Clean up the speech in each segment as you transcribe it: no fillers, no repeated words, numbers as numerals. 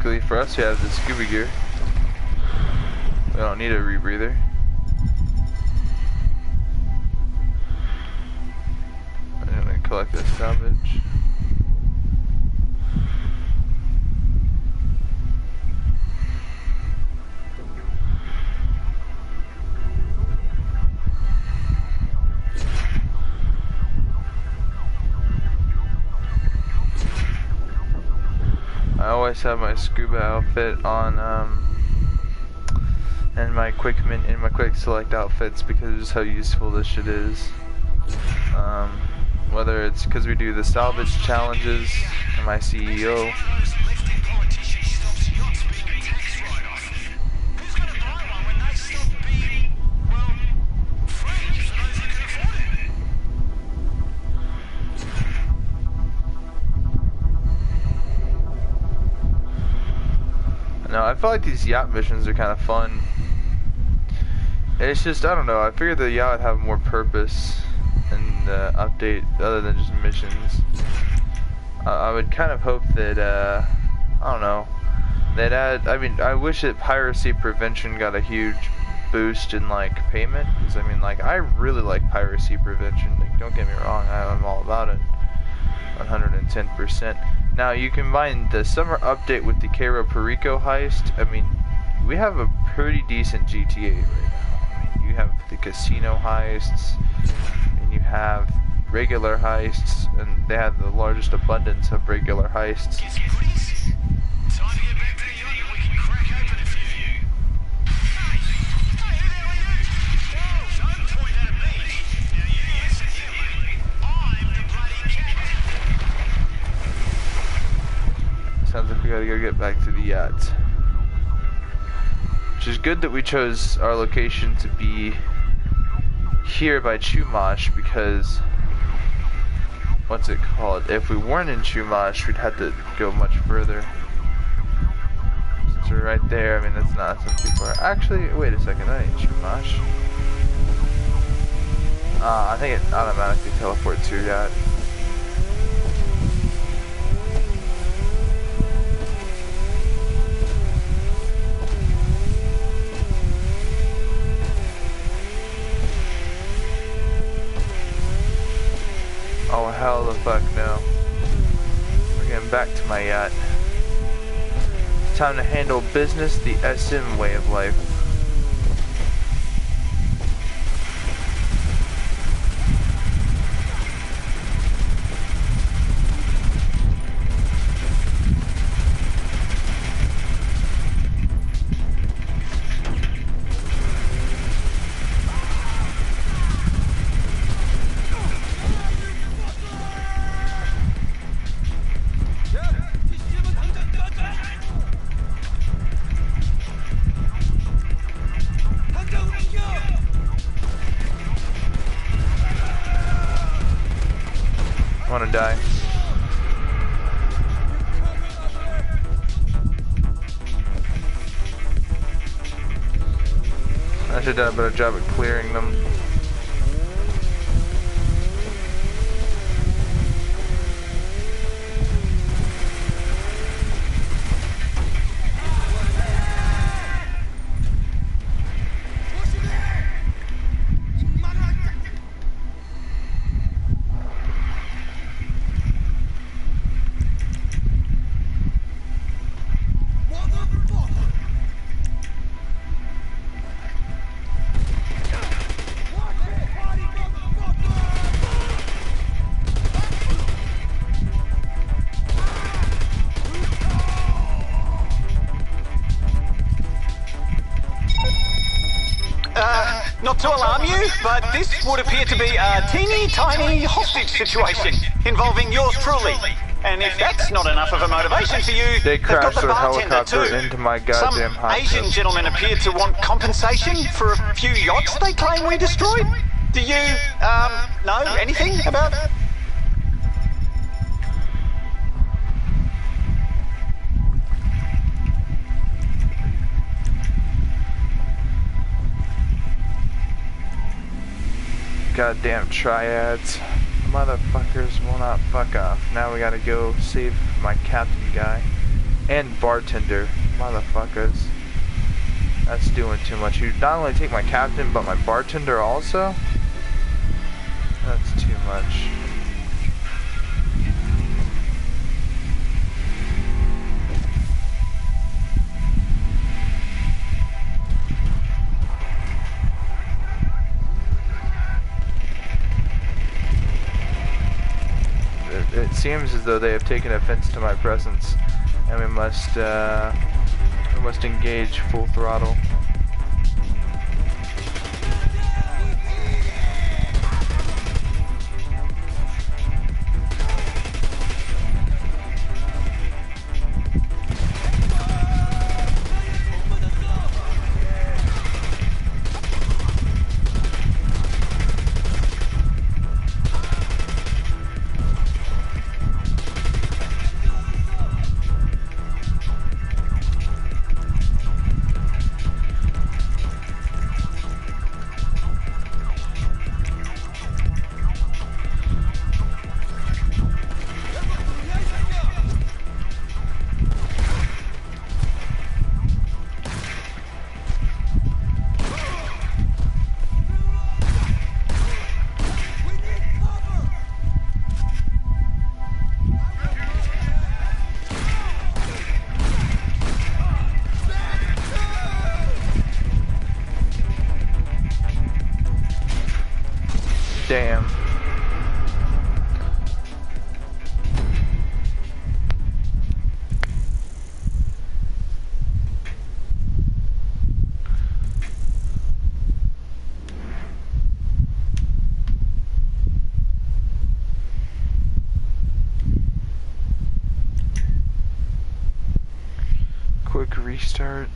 luckily for us, we have the scuba gear. We don't need a rebreather. I'm gonna collect this salvage. I always have my scuba outfit on, and my quick select outfits because of just how useful this shit is. Whether it's because we do the salvage challenges, and my CEO. No, I feel like these yacht missions are kind of fun. It's just, I don't know, I figured the yacht would have more purpose in the update other than just missions. I would kind of hope that, I don't know, they'd add, I mean, I wish that piracy prevention got a huge boost in, like, payment. Because, I mean, like, I really like piracy prevention. Like, don't get me wrong, I'm all about it. 110%. Now you combine the summer update with the Perico heist. I mean, we have a pretty decent GTA right now. I mean, you have the casino heists, and you have regular heists, and they have the largest abundance of regular heists. Sounds like we gotta go get back to the yacht. Which is good that we chose our location to be here by Chumash, because what's it called? If we weren't in Chumash, we'd have to go much further. Since we're right there, I mean that's not too far. Actually, wait a second, that ain't Chumash. I think it automatically teleports to your yacht. Oh hell the fuck no. We're getting back to my yacht. Time to handle business the SM way of life. Wanna die. I should have done a better job at clearing them. Not to alarm you, but this would appear to be a teeny tiny hostage situation involving yours truly. And if that's not enough of a motivation for you, they crashed their bartender helicopter too. into my goddamn Some hot Asian tub. gentlemen appear to want compensation for a few yachts they claim we destroyed. Do you, know anything about it? Goddamn triads. Motherfuckers will not fuck off. Now we gotta go save my captain guy. And bartender. Motherfuckers. That's doing too much. You not only take my captain, but my bartender also? That's too much. It seems as though they have taken offense to my presence, and we must engage full throttle. Damn. Quick restart.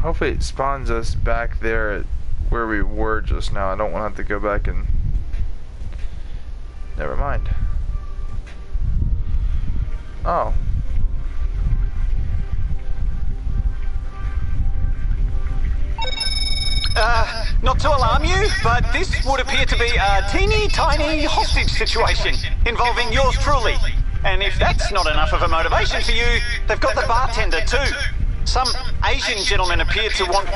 Hopefully it spawns us back there at where we were just now. I don't want to have to go back and... Never mind. Oh. Not to alarm you, but this would appear to be a teeny tiny hostage situation involving yours truly. And if that's not enough of a motivation for you, they've got the bartender too. Some Asian gentleman appeared to want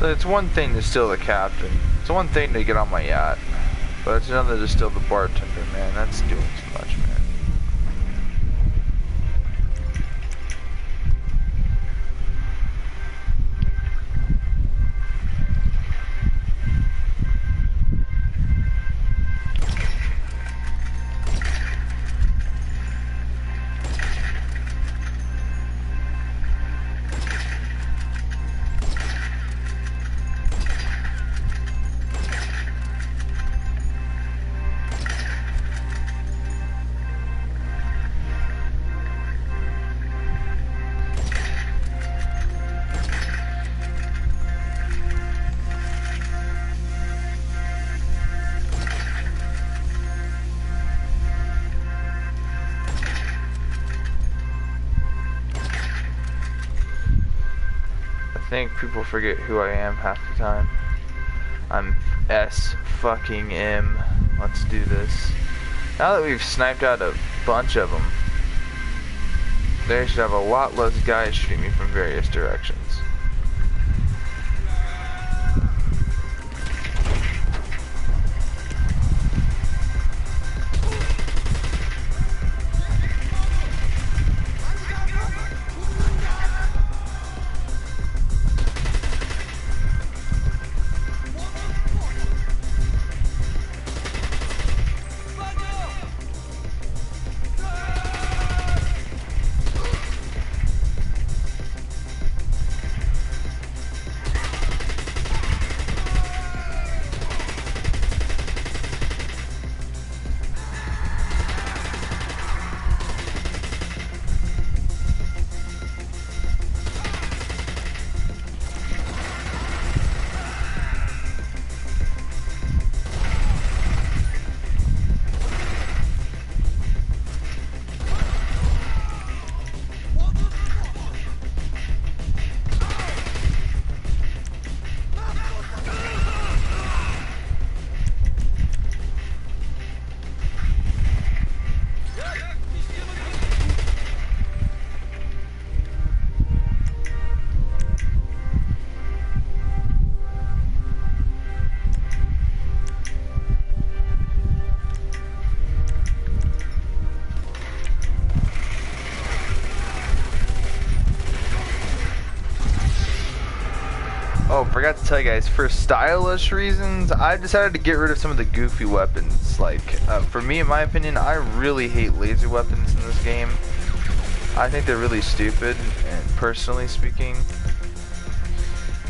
So it's one thing to steal the captain. It's one thing to get on my yacht. But it's another to steal the bartender, man. That's doing too much, man. I think people forget who I am half the time. I'm S fucking M. Let's do this. Now that we've sniped out a bunch of them, they should have a lot less guys shooting me from various directions. forgot to tell you guys, for stylish reasons, I decided to get rid of some of the goofy weapons. Like, for me, in my opinion, I really hate laser weapons in this game. I think they're really stupid, and personally speaking,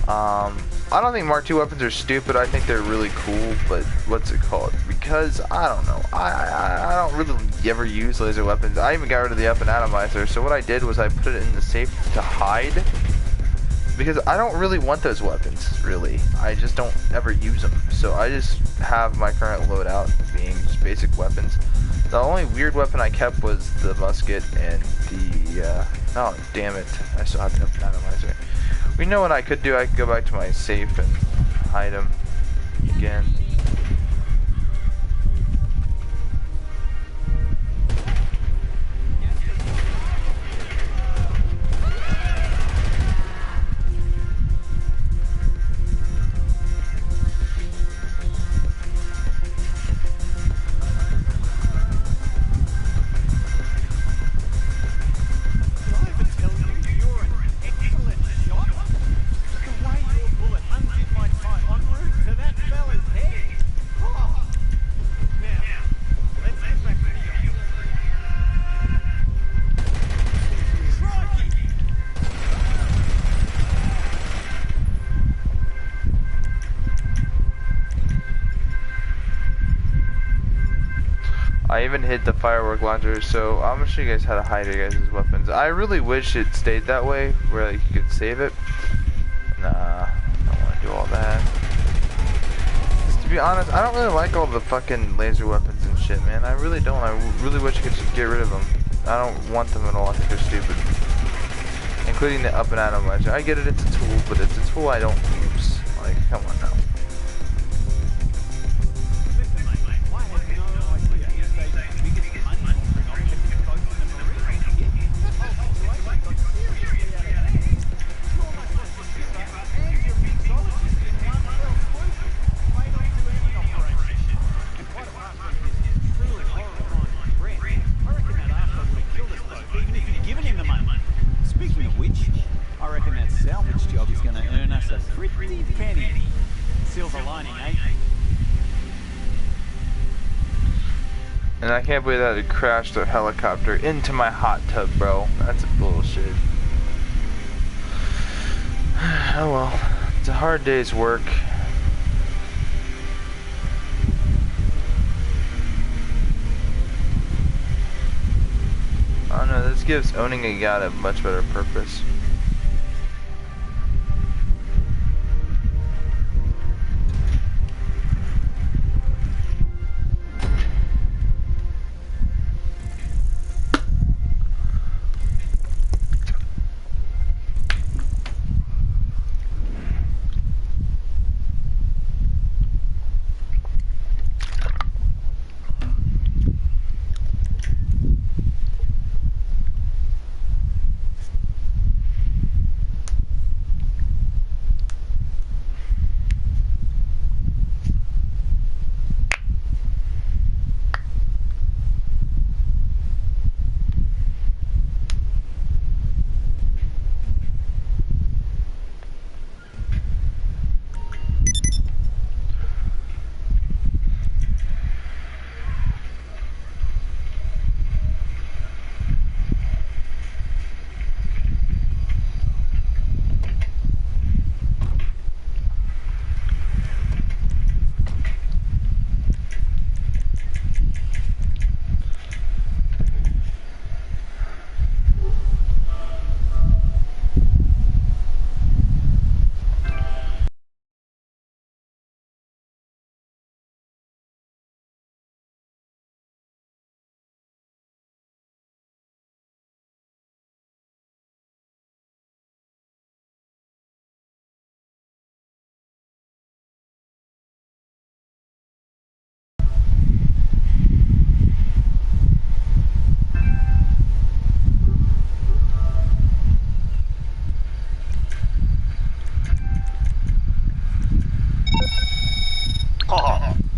I don't think Mark II weapons are stupid. I think they're really cool, but what's it called? Because, I don't know, I don't really ever use laser weapons. I even got rid of the up and atomizer, so what I did was I put it in the safe to hide. Because I don't really want those weapons, really. I just don't ever use them. So I just have my current loadout being just basic weapons. The only weird weapon I kept was the musket and the, oh, damn it. I still have the atomizer. You know what I could do? I could go back to my safe and hide them again. I even hit the firework launcher, so I'm gonna show you guys how to hide your guys' weapons. I really wish it stayed that way, where like, you could save it. Nah, I don't want to do all that. Just to be honest, I don't really like all the fucking laser weapons and shit, man. I really don't. I really wish I could just get rid of them. I don't want them at all. I think they're stupid. Including the up and atomizer. I get it, it's a tool, but it's a tool I don't use. Like, come on now. And I can't believe that it crashed a helicopter into my hot tub, bro. That's bullshit. Oh well, it's a hard day's work. I don't know, this gives owning a yacht a much better purpose.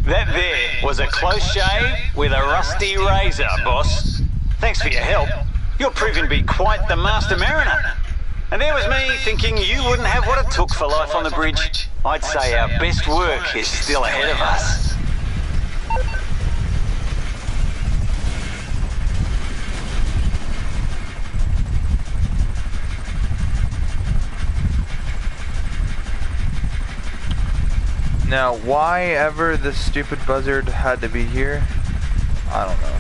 That there was a close shave with a rusty razor, boss. Thanks for your help. You're proving to be quite the master mariner. And there was me thinking you wouldn't have what it took for life on the bridge. I'd say our best work is still ahead of us. Now, why ever this stupid buzzard had to be here, I don't know.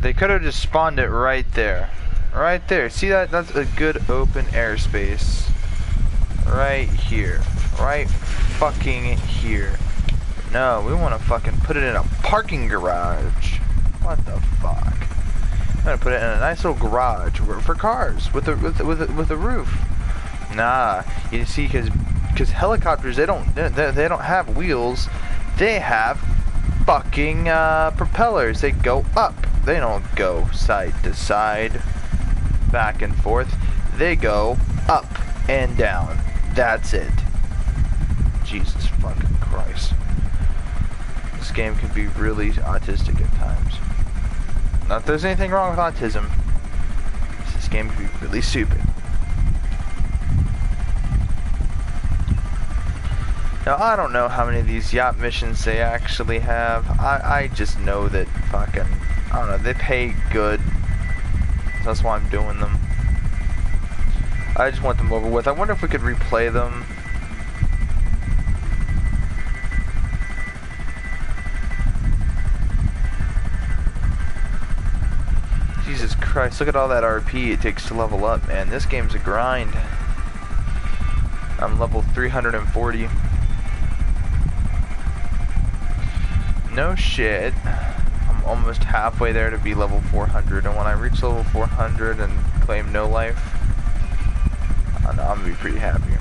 They could have just spawned it right there. Right there. See that? That's a good open airspace. Right here. Right fucking here. No, we want to fucking put it in a parking garage. What the fuck? I'm gonna put it in a nice little garage for cars with a roof. Nah, you see, because helicopters they don't have wheels. They have fucking propellers. They go up. They don't go side to side, back and forth. They go up and down. That's it. Jesus fucking Christ. This game can be really autistic at times. Not that there's anything wrong with autism. This game can be really stupid. Now, I don't know how many of these yacht missions they actually have. I just know that fucking, I don't know, they pay good. So that's why I'm doing them. I just want them over with. I wonder if we could replay them. Jesus Christ, look at all that RP it takes to level up, man. This game's a grind. I'm level 340. No shit. I'm almost halfway there to be level 400, and when I reach level 400 and claim no life, I know I'm gonna be pretty happy.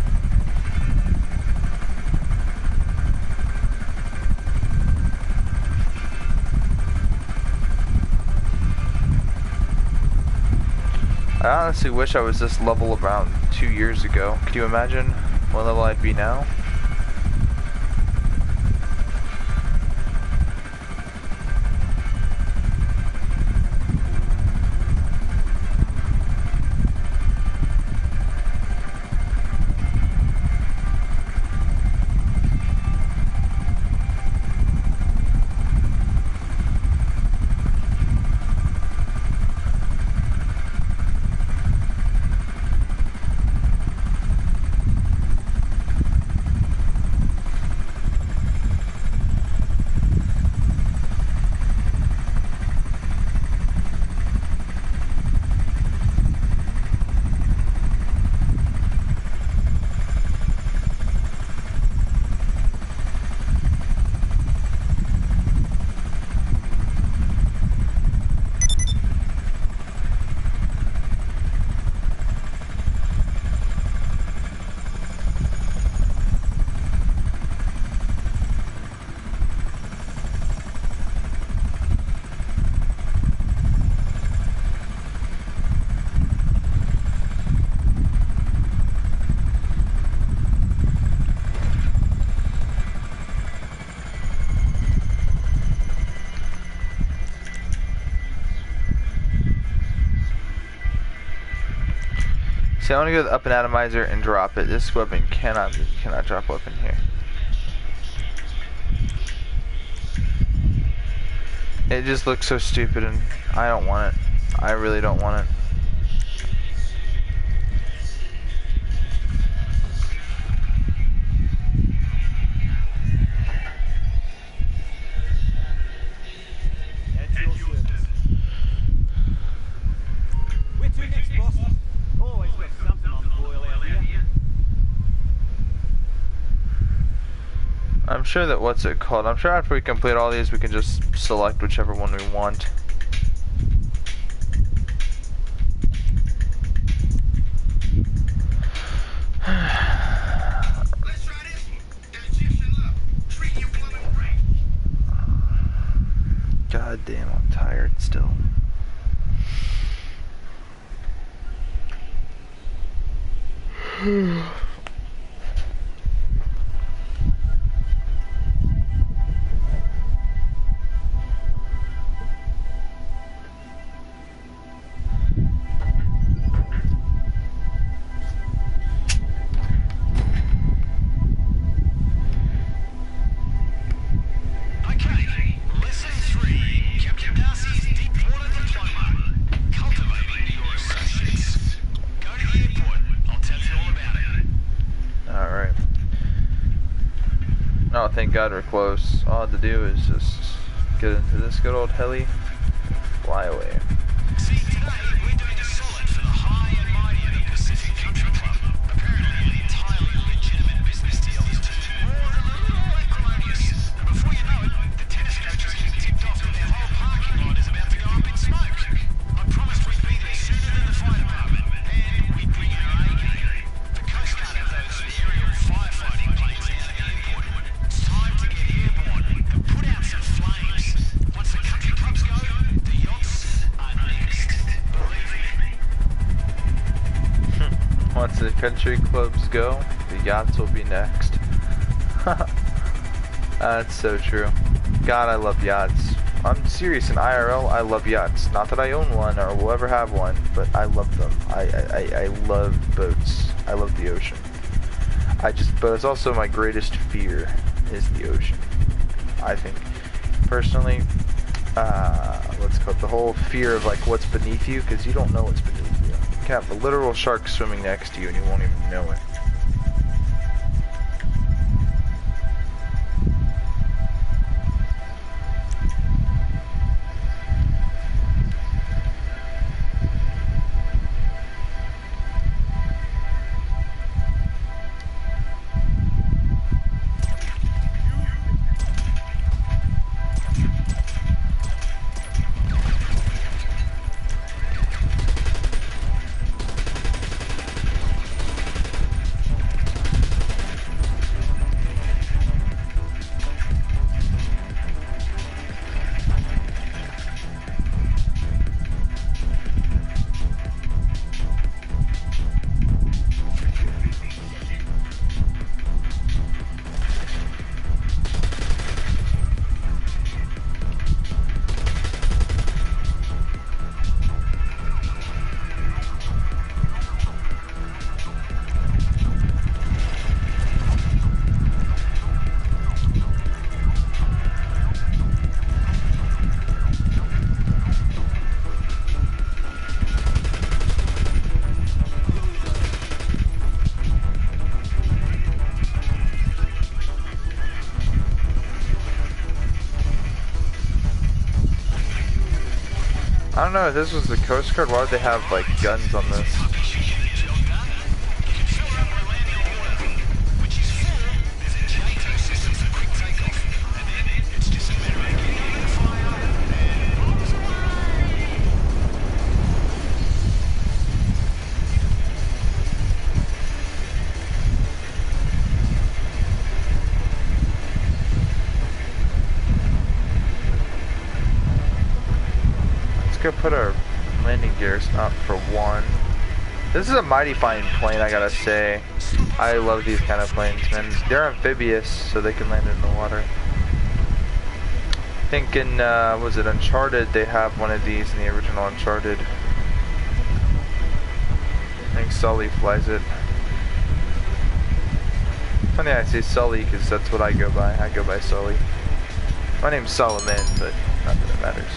I honestly wish I was this level around 2 years ago. Could you imagine what level I'd be now? See, I want to go to the up and atomizer and drop it. This weapon cannot drop weapon here. It just looks so stupid, and I don't want it. I really don't want it. I'm sure that, what's it called? I'm sure after we complete all these, we can just select whichever one we want. Let's try this one. That Egyptian love. Treat your woman great. God damn, I'm tired still. Thank God we're close. All I have to do is just get into this good old heli, fly away. See, today we're doing a solid for the high and mighty of the Pacific Country Club. Apparently an entirely legitimate business deal is turning more than a little acrimonious. And before you know it, the tennis coaches get tipped off that their whole parking lot is about to go up in smoke. I promised we'd be there sooner than the fire department, and we'd bring our A game. The Coast Guard have those aerial firefighting planes down at the airport. It's time to get airborne and put out some flames. Once the country clubs go, the yachts are next. Believe me. Once the country clubs go, the yachts will be next. That's so true. God, I love yachts. I'm serious, in IRL, I love yachts. Not that I own one or will ever have one, but I love them. I love boats. I love the ocean. But it's also my greatest fear is the ocean. I think, personally, what's it called, the whole fear of like what's beneath you, because you don't know what's beneath you. You can have a literal shark swimming next to you and you won't even know it. I don't know, if this was the Coast Guard, why would they have like guns on this? Go put our landing gears up for one. This is a mighty fine plane, I gotta say. I love these kind of planes, man. They're amphibious, so they can land in the water. I think in, was it Uncharted, they have one of these in the original Uncharted. I think Sully flies it. Funny I say Sully, because that's what I go by. I go by Sully. My name's Solomon, but not that it matters.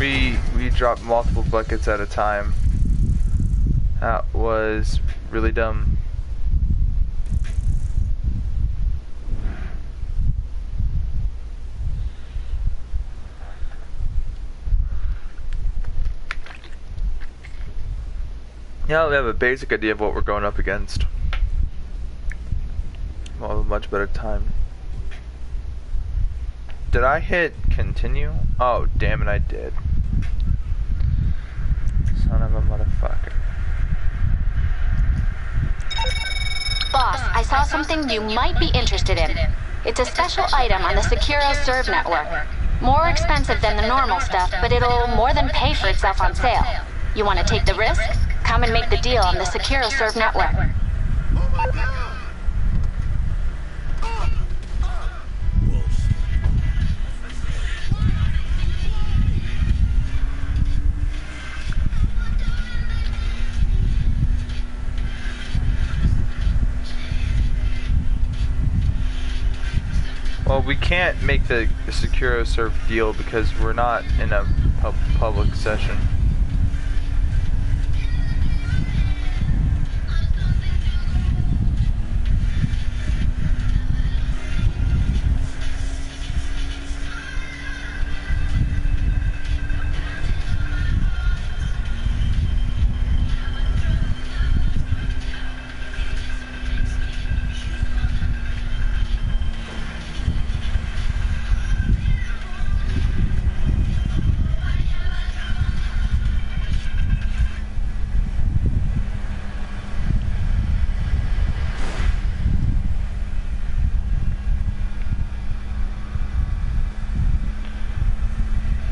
We dropped multiple buckets at a time. That was really dumb. Now we have a basic idea of what we're going up against. We'll have a much better time. Did I hit continue? Oh, damn it, I did. Son of a motherfucker. Boss, I saw something you might be interested in. It's a special item on the Securo Serve network. More expensive than the normal stuff, but it'll more than pay for itself on sale. You want to take the risk? Come and make the deal on the Securo Serve network. Well, we can't make the Securo Serve deal because we're not in a public session.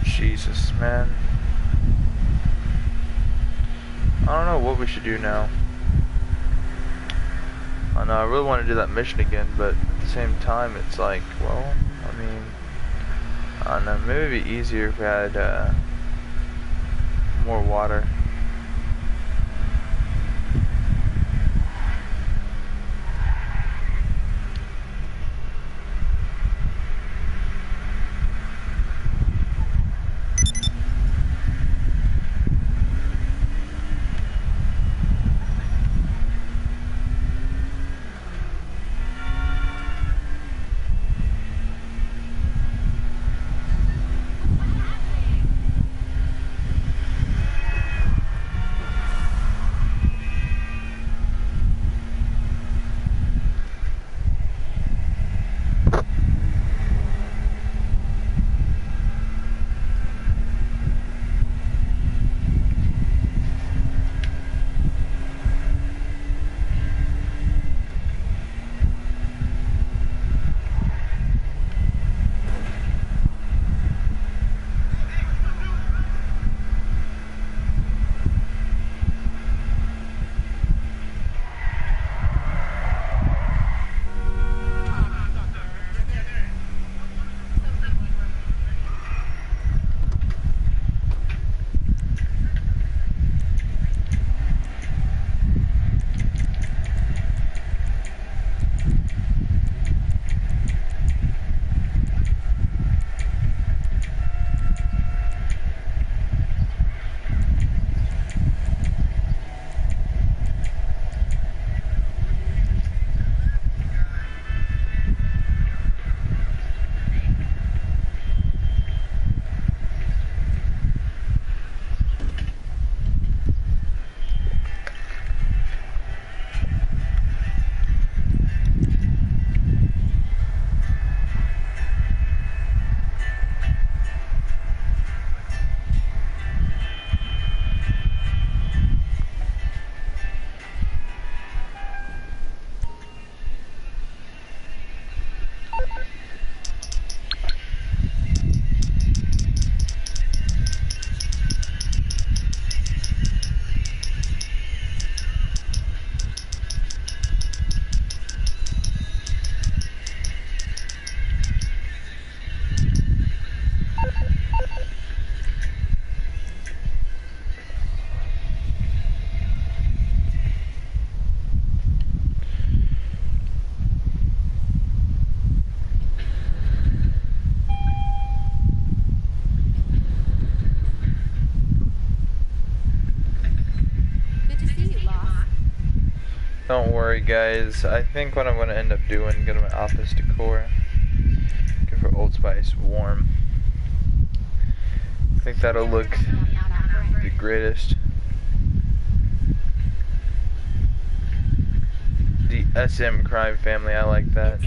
Jesus, man. I don't know what we should do now. I know I really want to do that mission again, but at the same time, it's like, well, I mean, I don't know, maybe it'd be easier if we had more water. worry, guys. I think what I'm going to end up doing, go to my office decor, go for Old Spice warm. I think that'll look the greatest. The SM crime family, I like that.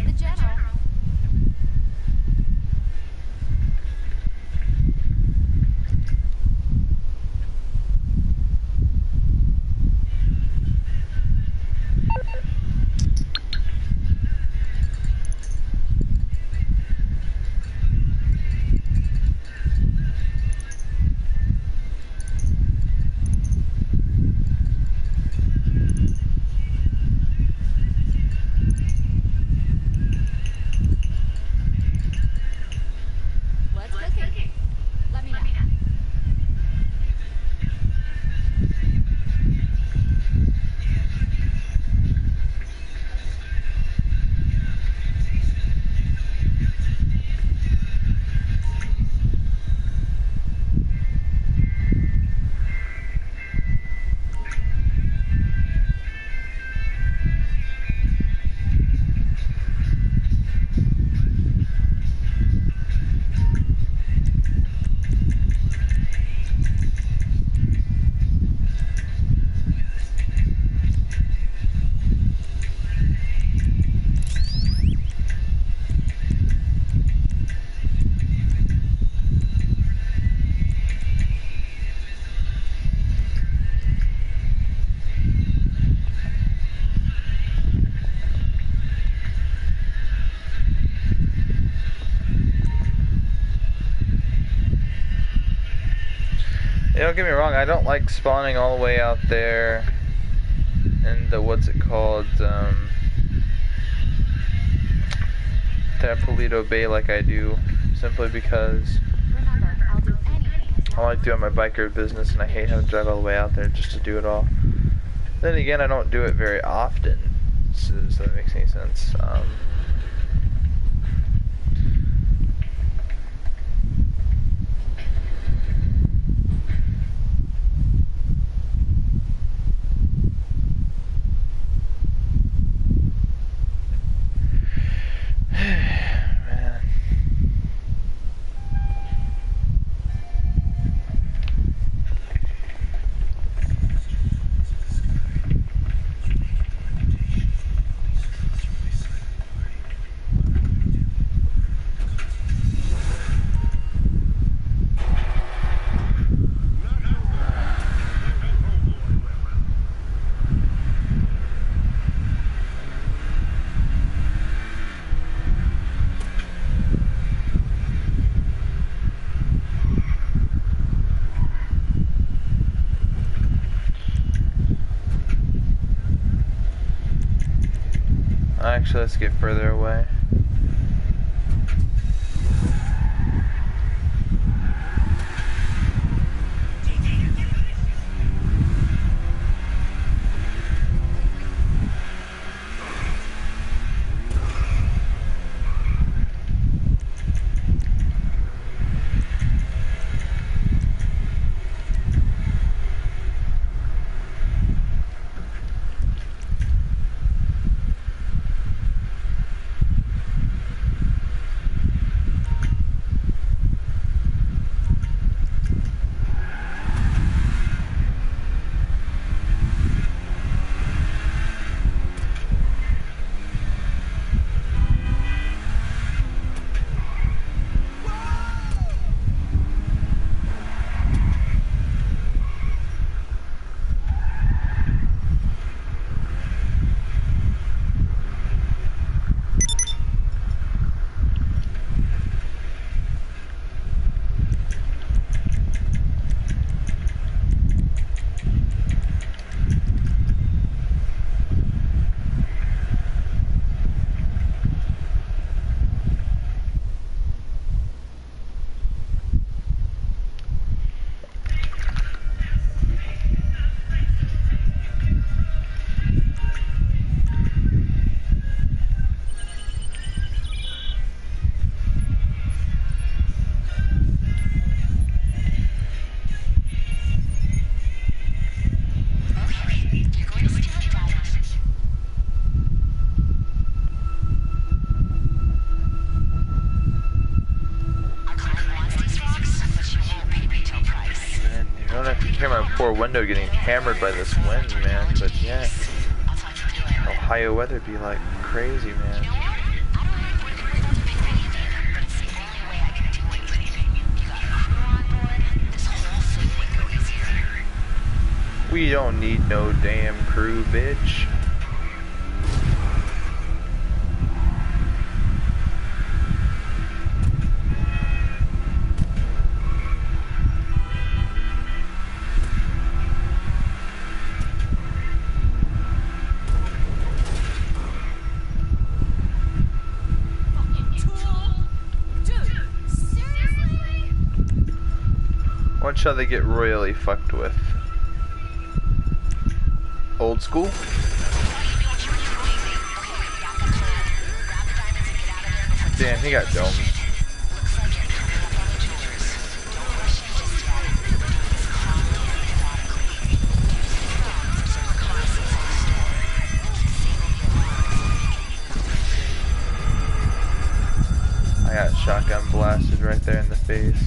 Don't get me wrong, I don't like spawning all the way out there in the, what's it called, Polito Bay like I do, simply because I like doing my biker business and I hate having to drive all the way out there just to do it all. Then again, I don't do it very often, so that makes any sense. Actually, let's get further away. hear my poor window getting hammered by this wind, man. But yeah, Ohio weather be like crazy, man. We don't need no damn crew, bitch. When shall they get royally fucked with? Old school? Damn, he got domed. I got shotgun blasted right there in the face.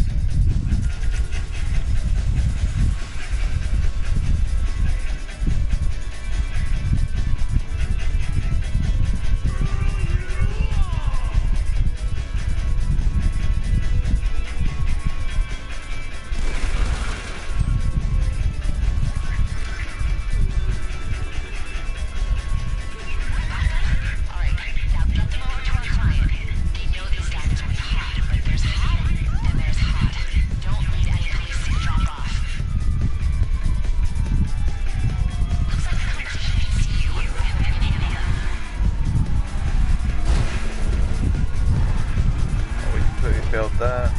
Failed that.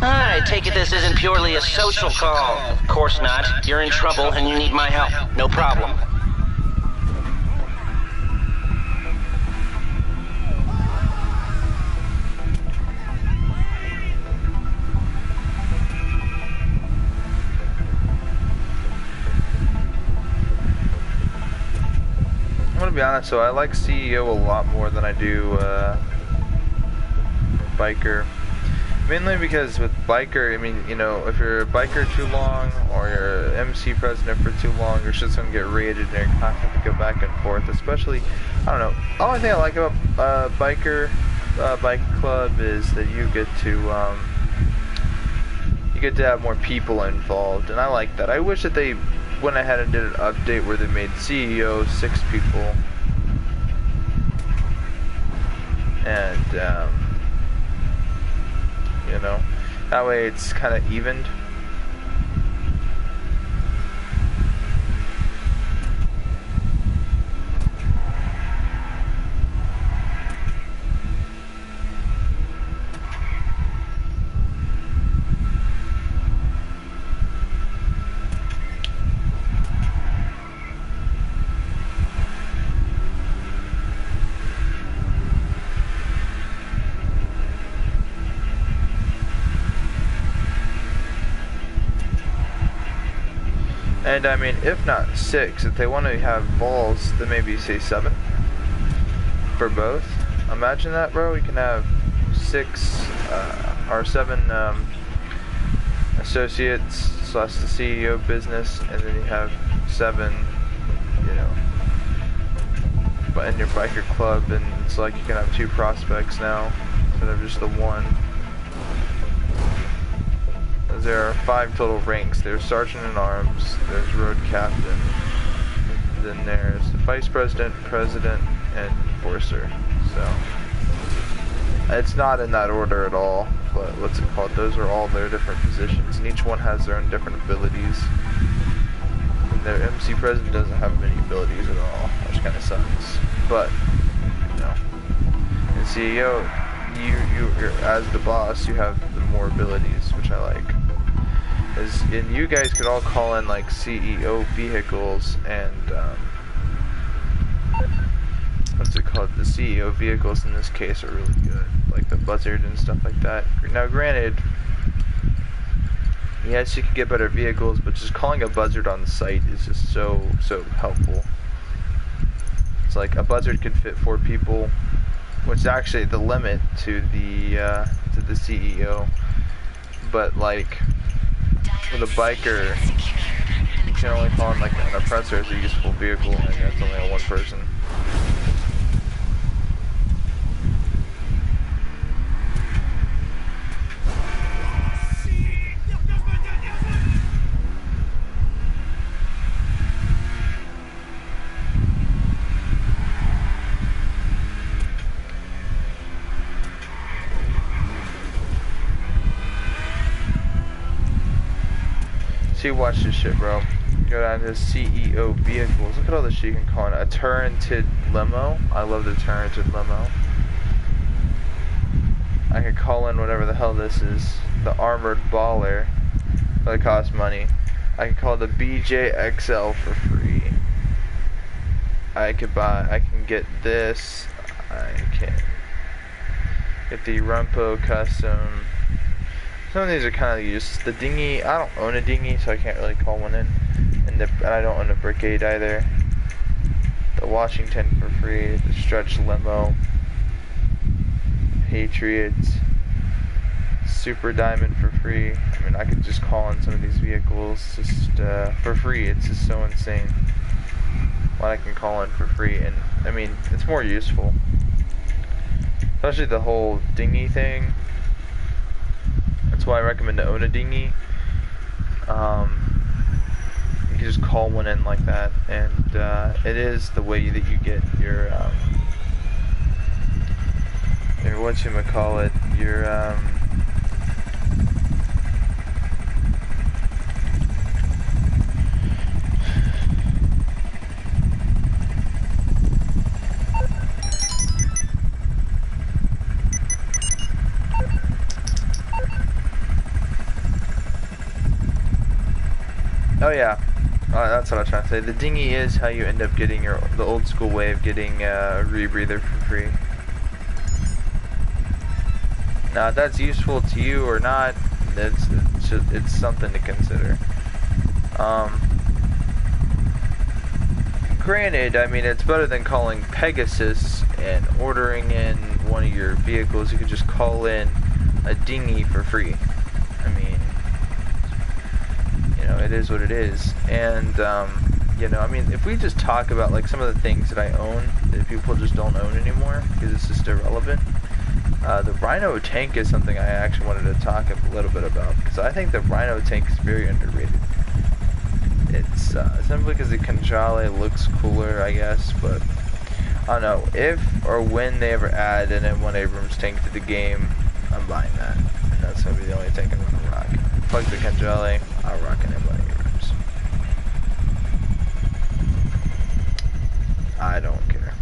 I take it this isn't purely a social call. Of course not. You're in trouble and you need my help. No problem. I'm gonna be honest, so I like CEO a lot more than I do Biker. Mainly because with Biker, I mean, you know, if you're a Biker too long or you're MC president for too long, your shit's gonna get raided and you're gonna have to go back and forth. Especially, I don't know. The only thing I like about Biker Bike Club is that you get to have more people involved, and I like that. I wish that they went ahead and did an update where they made CEO 6 people, and you know, that way it's kind of evened. And I mean, if not 6, if they want to have balls, then maybe say 7 for both. Imagine that, bro. You can have 6 or 7 associates slash the CEO business, and then you have 7, you know, in your biker club, and it's like you can have 2 prospects now instead of just the one. There are 5 total ranks. There's Sergeant in Arms, there's Road Captain, then there's the Vice President, President, and Enforcer. So it's not in that order at all, but what's it called? Those are all their different positions, and each one has their own different abilities. And their MC President doesn't have many abilities at all, which kind of sucks. But you know, and CEO, you're as the boss, you have the more abilities, which I like. And you guys could all call in like CEO vehicles and what's it called? The CEO vehicles in this case are really good, like the Buzzard and stuff like that. Now, granted, yes, you could get better vehicles, but just calling a Buzzard on the site is just so helpful. It's like a Buzzard could fit 4 people, which is actually the limit to the CEO. But like with a biker, you can only call in like an oppressor as a useful vehicle, and that's only a 1 person. See, watch this shit, bro. Go down to CEO vehicles. Look at all the shit you can call it. A turreted limo. I love the turreted limo. I can call in whatever the hell this is. The armored baller. But it costs money. I can call the BJXL for free. I can get this. I can get the Rumpo custom. Some of these are kind of used. The dinghy, I don't own a dinghy, so I can't really call one in. And I don't own a brigade either. The Washington for free. The stretch limo. Patriot. Super Diamond for free. I mean, I could just call in some of these vehicles just for free. It's just so insane what I can call in for free. And I mean, it's more useful. Especially the whole dinghy thing. That's why I recommend to own a dinghy. You can just call one in like that, and it is the way that you get your whatchamacallit, your oh yeah, that's what I was trying to say. The dinghy is how you end up getting the old school way of getting a rebreather for free. Now, if that's useful to you or not, it's something to consider. Granted, I mean, it's better than calling Pegasus and ordering in one of your vehicles. You could just call in a dinghy for free. I mean, you know, it is what it is. And, you know, I mean, if we just talk about, like, some of the things that I own that people just don't own anymore because it's just irrelevant. The Rhino Tank is something I actually wanted to talk a little bit about, because I think the Rhino Tank is very underrated. It's simply because the Kanjale looks cooler, I guess, but I don't know, if or when they ever add an M1 Abrams tank to the game, I'm buying that, and that's going to be the only tank I'm going to rock. Fuck the Kanjale, I'll rock an M1 Abrams. I don't care.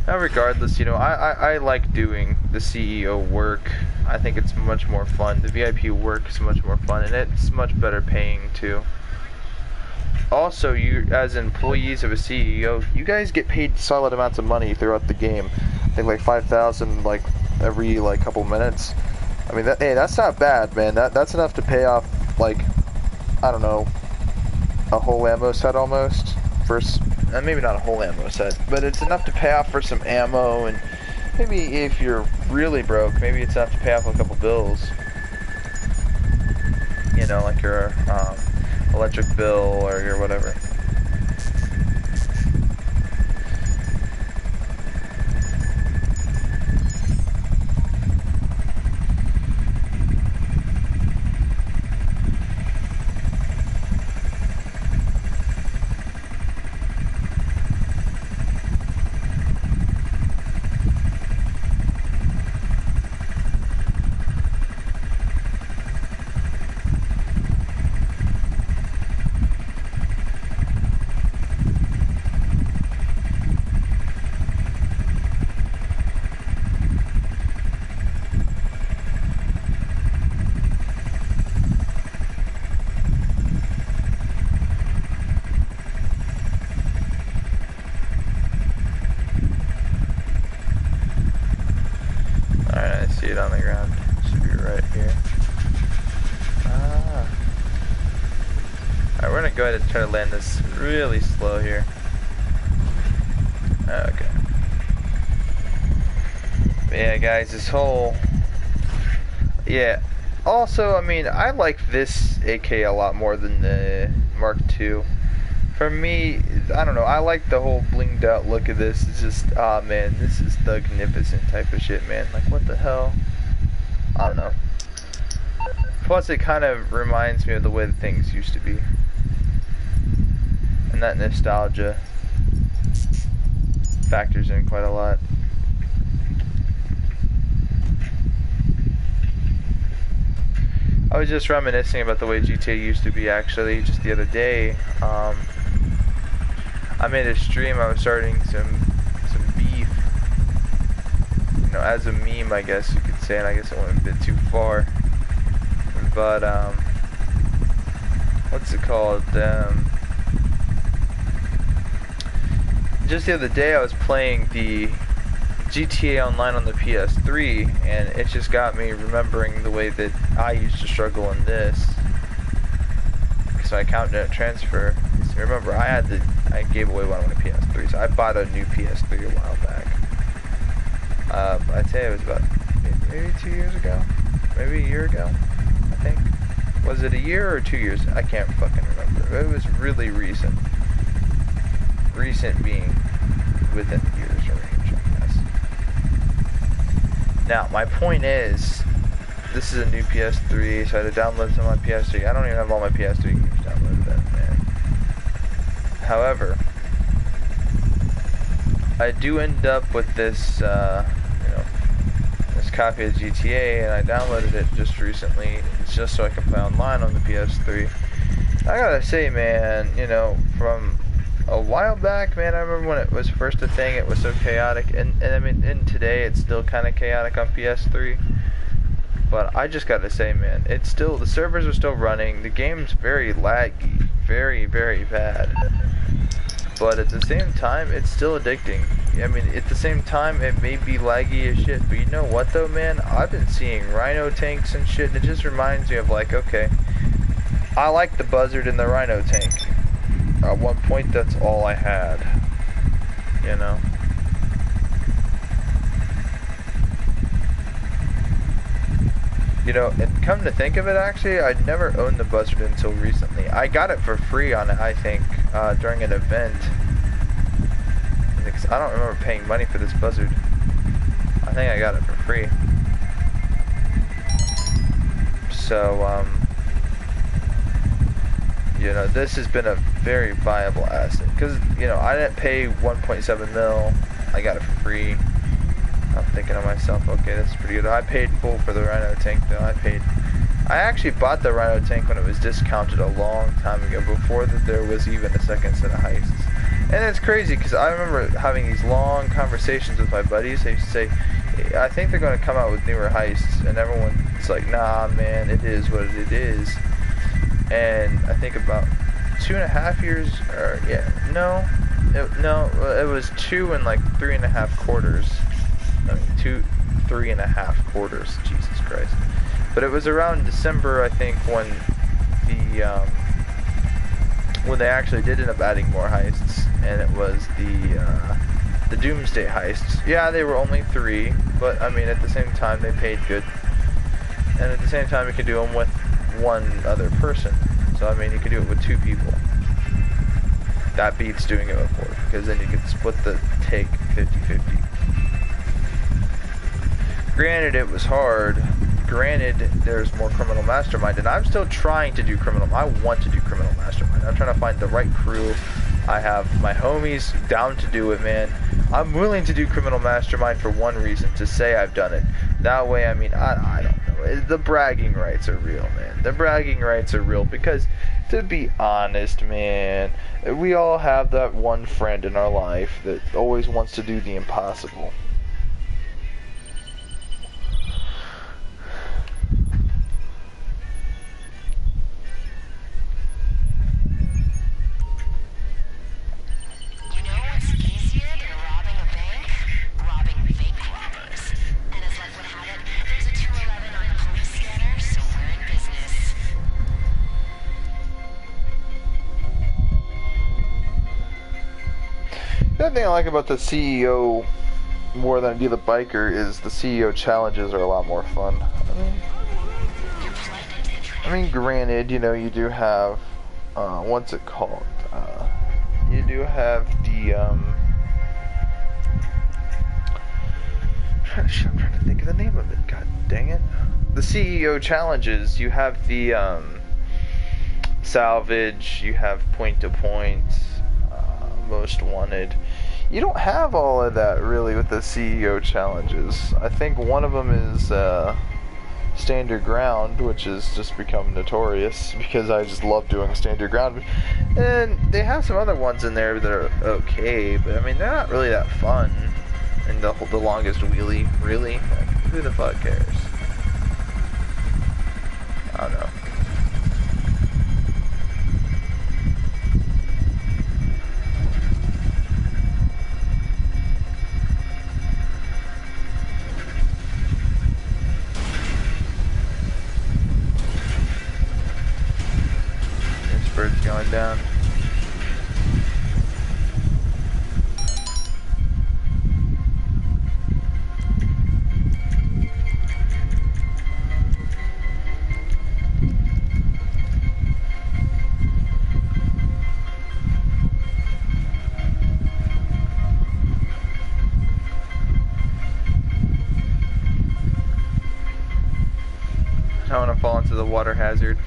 Now, regardless, you know, I like doing the CEO work. I think it's much more fun. The VIP work is much more fun, and it's much better paying too. Also, you, as employees of a CEO, you guys get paid solid amounts of money throughout the game. I think like 5,000 like every like couple minutes. I mean, hey, that's not bad, man. That's enough to pay off, like, I don't know, a whole ammo set almost. Maybe not a whole ammo set, but it's enough to pay off for some ammo, and maybe if you're really broke, maybe it's enough to pay off a couple bills. You know, like your electric bill or your whatever. try to land this really slow here. Okay. But yeah, guys, this whole... Yeah. Also, I mean, I like this AK a lot more than the Mark II. For me, I don't know, I like the whole blinged out look of this. It's just, ah, man, this is thugnificent type of shit, man. Like, what the hell? I don't know. Plus, it kind of reminds me of the way that things used to be. And that nostalgia factors in quite a lot. I was just reminiscing about the way GTA used to be, actually, just the other day. I made a stream, I was starting some beef. You know, as a meme, I guess you could say, and I guess it went a bit too far. But, what's it called? Just the other day I was playing the GTA Online on the PS3, and it just got me remembering the way that I used to struggle in this. Because my account didn't transfer. So remember, I gave away one on the PS3, so I bought a new PS3 a while back. I'd say it was about maybe 2 years ago, maybe a year ago, I think. Was it a year or 2 years? I can't fucking remember. It was really recent. Recent being within years range, I guess. Now, my point is, this is a new PS3, so I had to download some on my PS3. I don't even have all my PS3 games downloaded then, man. However, I do end up with this, you know, this copy of GTA, and I downloaded it just recently, just so I can play online on the PS3. I gotta say, man, you know, from a while back, man, I remember when it was first a thing, it was so chaotic, and I mean, and today it's still kind of chaotic on PS3, but I just gotta say, man, it's still, the servers are still running, the game's very laggy, very, very bad, but at the same time, it's still addicting. I mean, at the same time, it may be laggy as shit, but you know what though, man, I've been seeing Rhino Tanks and shit, and it just reminds me of like, okay, I like the Buzzard and the Rhino Tank. At one point, that's all I had, you know. You know, and come to think of it, actually, I never owned the Buzzard until recently. I got it for free on it, I think, during an event. Because I don't remember paying money for this Buzzard. I think I got it for free. So, you know, this has been a very viable asset. Because, you know, I didn't pay 1.7 mil. I got it for free. I'm thinking to myself, okay, that's pretty good. I paid full for the Rhino Tank, though. I actually bought the Rhino Tank when it was discounted a long time ago, before that there was even a second set of heists. And it's crazy, because I remember having these long conversations with my buddies. They used to say, I think they're going to come out with newer heists, and everyone's like, nah, man, it is what it is. And I think about 2.5 years, or yeah, it was 2 and like 3.5 quarters. I mean, 3.5 quarters, Jesus Christ. But it was around December, I think, when they actually did end up adding more heists, and it was the Doomsday heists. Yeah, they were only 3, but I mean, at the same time, they paid good. And at the same time, you could do them with one other person. So I mean, you could do it with 2 people. That beats doing it with 4, because then you could split the take 50-50. Granted, it was hard. Granted, there's more Criminal Mastermind, and I'm still trying to do Criminal. I want to do Criminal Mastermind. I'm trying to find the right crew. I have my homies down to do it, man. I'm willing to do Criminal Mastermind for one reason, to say I've done it. That way, I mean, I don't know. The bragging rights are real, man. The bragging rights are real, because, to be honest, man, we all have that one friend in our life that always wants to do the impossible. Another thing I like about the CEO more than I do the biker is the CEO challenges are a lot more fun. I mean, granted, you know, you do have, what's it called? You do have the, I'm trying to think of the name of it, god dang it. The CEO challenges, you have the, salvage, you have point-to-point, most wanted. You don't have all of that, really, with the CEO challenges. I think one of them is, Stand Your Ground, which has just become notorious because I just love doing Stand Your Ground. And they have some other ones in there that are okay, but I mean, they're not really that fun. And the longest wheelie, really? Like, who the fuck cares? I don't know. Bird's going down. I don't want to fall into the water hazard.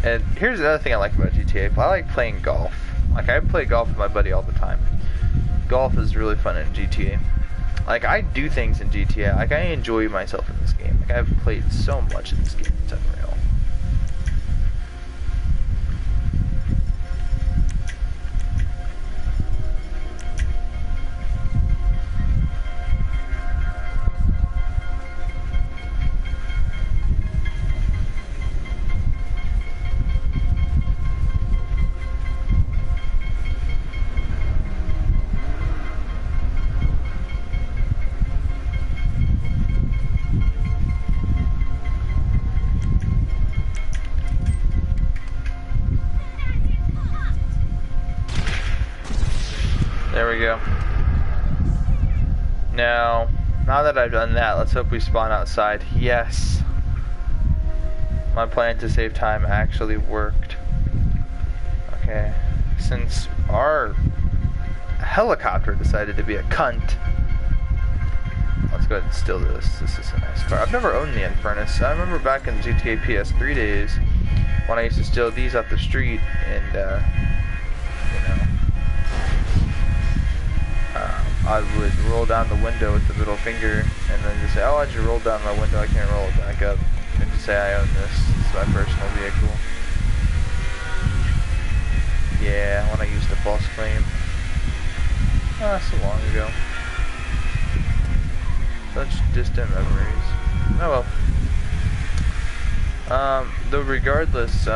And here's another thing I like about GTA. I like playing golf. Like, I play golf with my buddy all the time. Golf is really fun in GTA. Like, I do things in GTA. Like, I enjoy myself in this game. Like, I've played so much in this game. It's unreal. There we go. Now that I've done that, let's hope we spawn outside. Yes. My plan to save time actually worked. Okay. Since our helicopter decided to be a cunt, let's go ahead and steal this. This is a nice car. I've never owned the Infernus. I remember back in GTA PS3 days when I used to steal these off the street and, you know, I would roll down the window with the middle finger and then just say, oh, I just rolled down my window, I can't roll it back up. And just say I own this. It's my personal vehicle. Yeah, when I used a false claim. Oh, so long ago. Such distant memories. Oh well. Though regardless,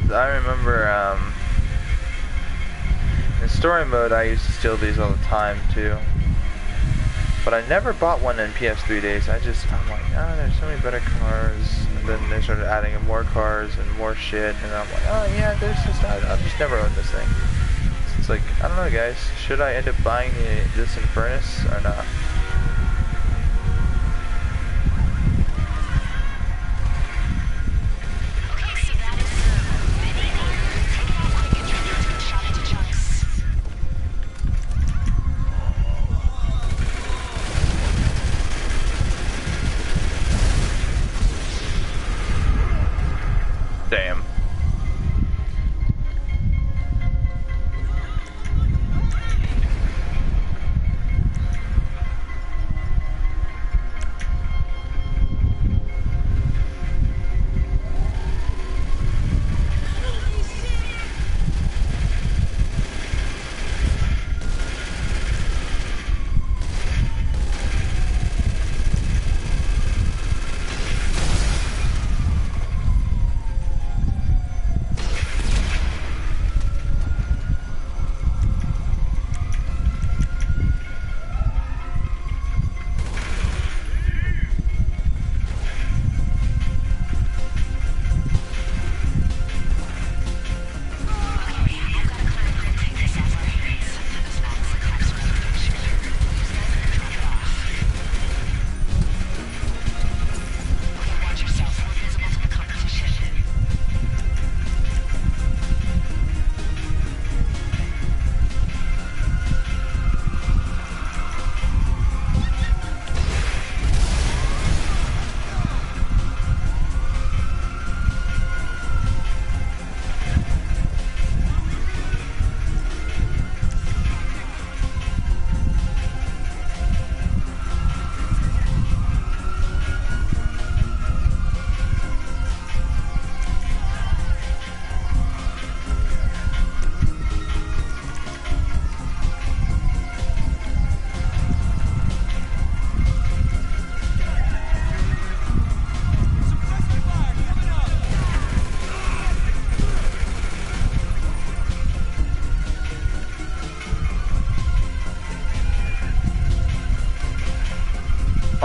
I remember, in story mode I used to steal these all the time too. But I never bought one in PS3 days. I'm like, oh, there's so many better cars. And then they started adding in more cars and more shit. And I'm like, oh yeah, there's just, I've just never owned this thing. So it's like, I don't know guys, should I end up buying this Infernus or not? Damn.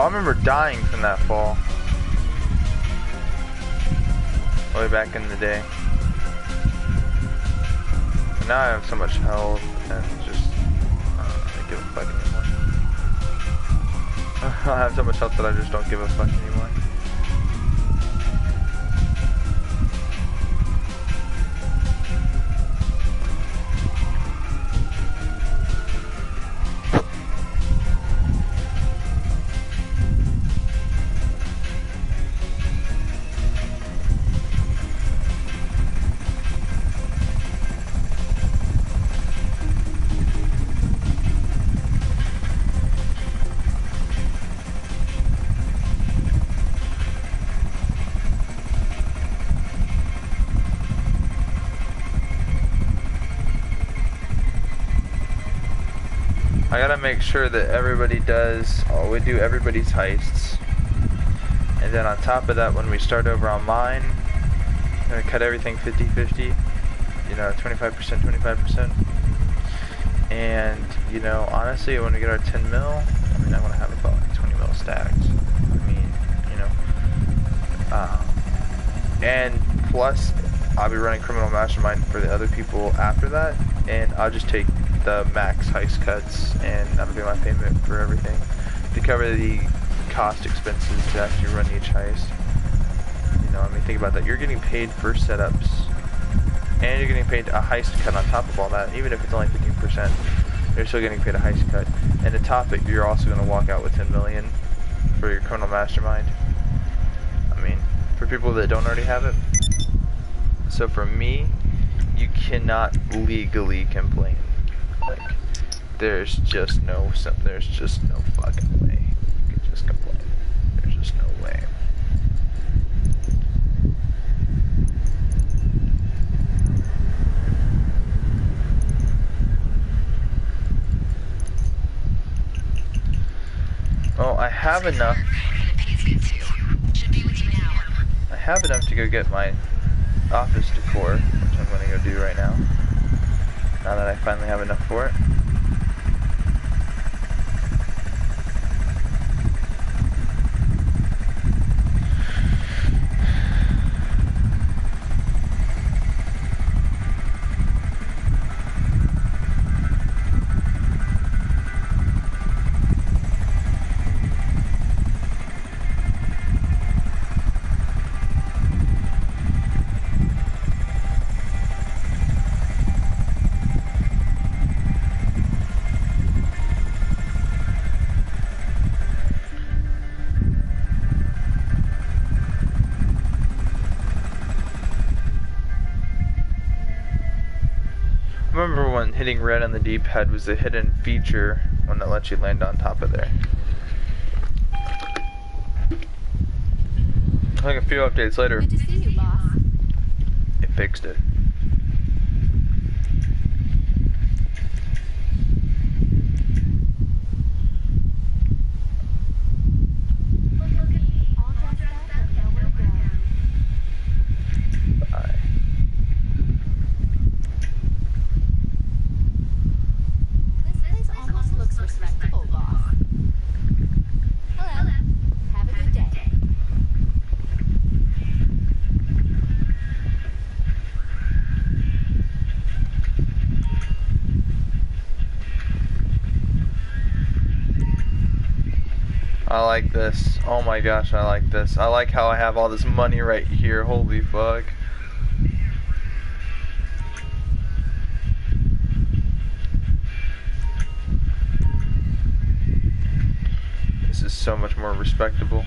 I remember dying from that fall. Way back in the day. But now I have so much health and just I don't give a fuck anymore. I have so much health that I just don't give a fuck anymore. I gotta make sure that everybody does, we do everybody's heists. And then on top of that, when we start over on mine, I'm gonna cut everything 50-50. You know, 25%, 25%. And, you know, honestly, when we get our 10 mil, I mean, I wanna have about like 20 mil stacked. I mean, you know. And plus, I'll be running Criminal Mastermind for the other people after that. And I'll just take the max heist cuts, and that'll be my payment for everything to cover the cost expenses to actually run each heist. You know, I mean, think about that. You're getting paid for setups, and you're getting paid a heist cut on top of all that. Even if it's only 15%, you're still getting paid a heist cut. And to top it, you're also going to walk out with 10 million for your Criminal Mastermind. I mean, for people that don't already have it. So for me, you cannot legally complain. Like, there's just no fucking way. You can just complain. There's just no way. Well, I have enough. I have enough to go get my office decor, which I'm going to go do right now. Now that I finally have enough for it. I remember when hitting red on the D-pad was a hidden feature, one that lets you land on top of there. Like a few updates later, Good to see you, boss. it fixed it. Look at me, all dressed up and nowhere to go. Bye. This place almost looks respectable, boss. Hello. Have a good day. I like this. Oh my gosh, I like this. I like how I have all this money right here. Holy fuck. This is so much more respectable.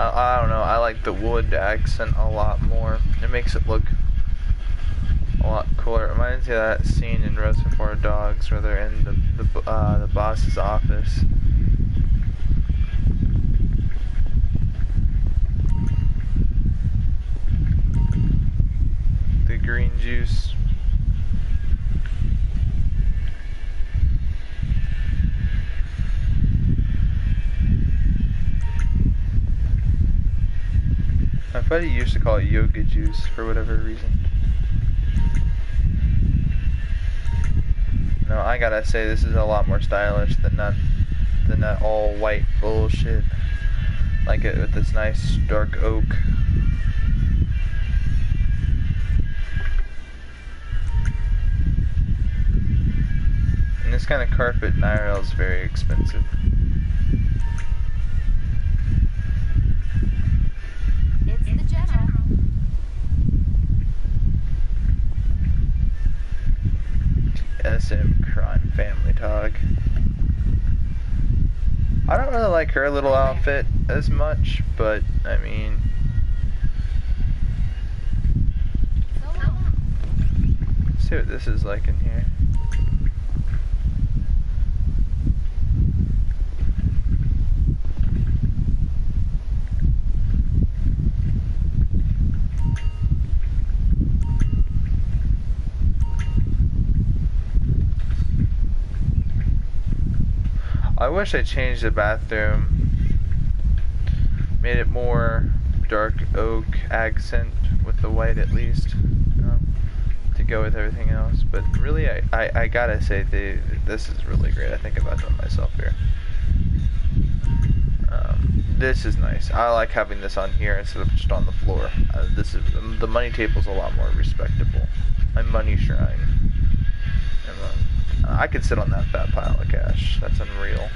I don't know. I like the wood accent a lot more. It makes it look a lot cooler. It reminds me of that scene in Reservoir Dogs where they're in the boss's office. The green juice. My buddy used to call it yoga juice for whatever reason. No, I gotta say this is a lot more stylish than that all white bullshit. Like it with this nice dark oak. And this kind of carpet in IRL is very expensive. It's the general. SM crime family talk. I don't really like her little outfit as much, but I mean, let's see what this is like in here. I wish I changed the bathroom, made it more dark oak accent with the white at least, to go with everything else. But really, I gotta say, this is really great. I think about doing myself here. This is nice. I like having this on here instead of just on the floor. The money table's a lot more respectable. My money shrine. I could sit on that fat pile of cash. That's unreal.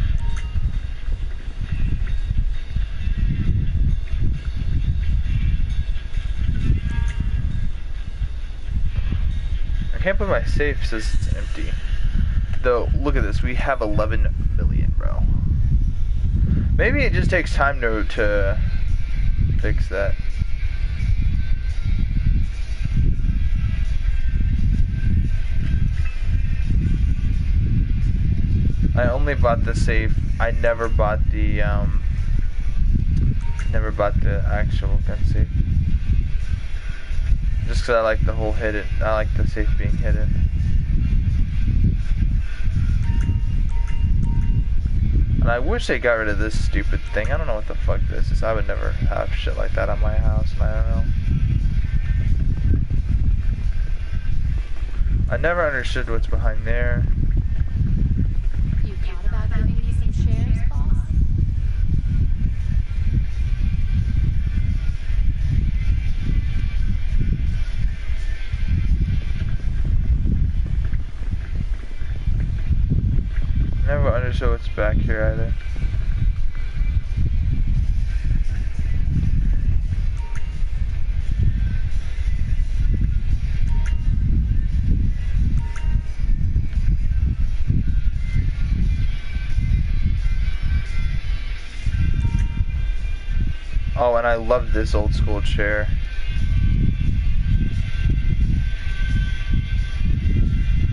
I can't believe my safe says it's empty. Though, look at this. We have 11 million, bro. Maybe it just takes time to fix that. I only bought the safe. I never bought the actual gun safe. Just because I like the whole hidden. I like the safe being hidden. And I wish they got rid of this stupid thing. I don't know what the fuck this is. I would never have shit like that on my house, and I don't know. I never understood what's behind there. You thought about giving me some shares, boss? Never understood what's back here either. Oh, and I love this old school chair.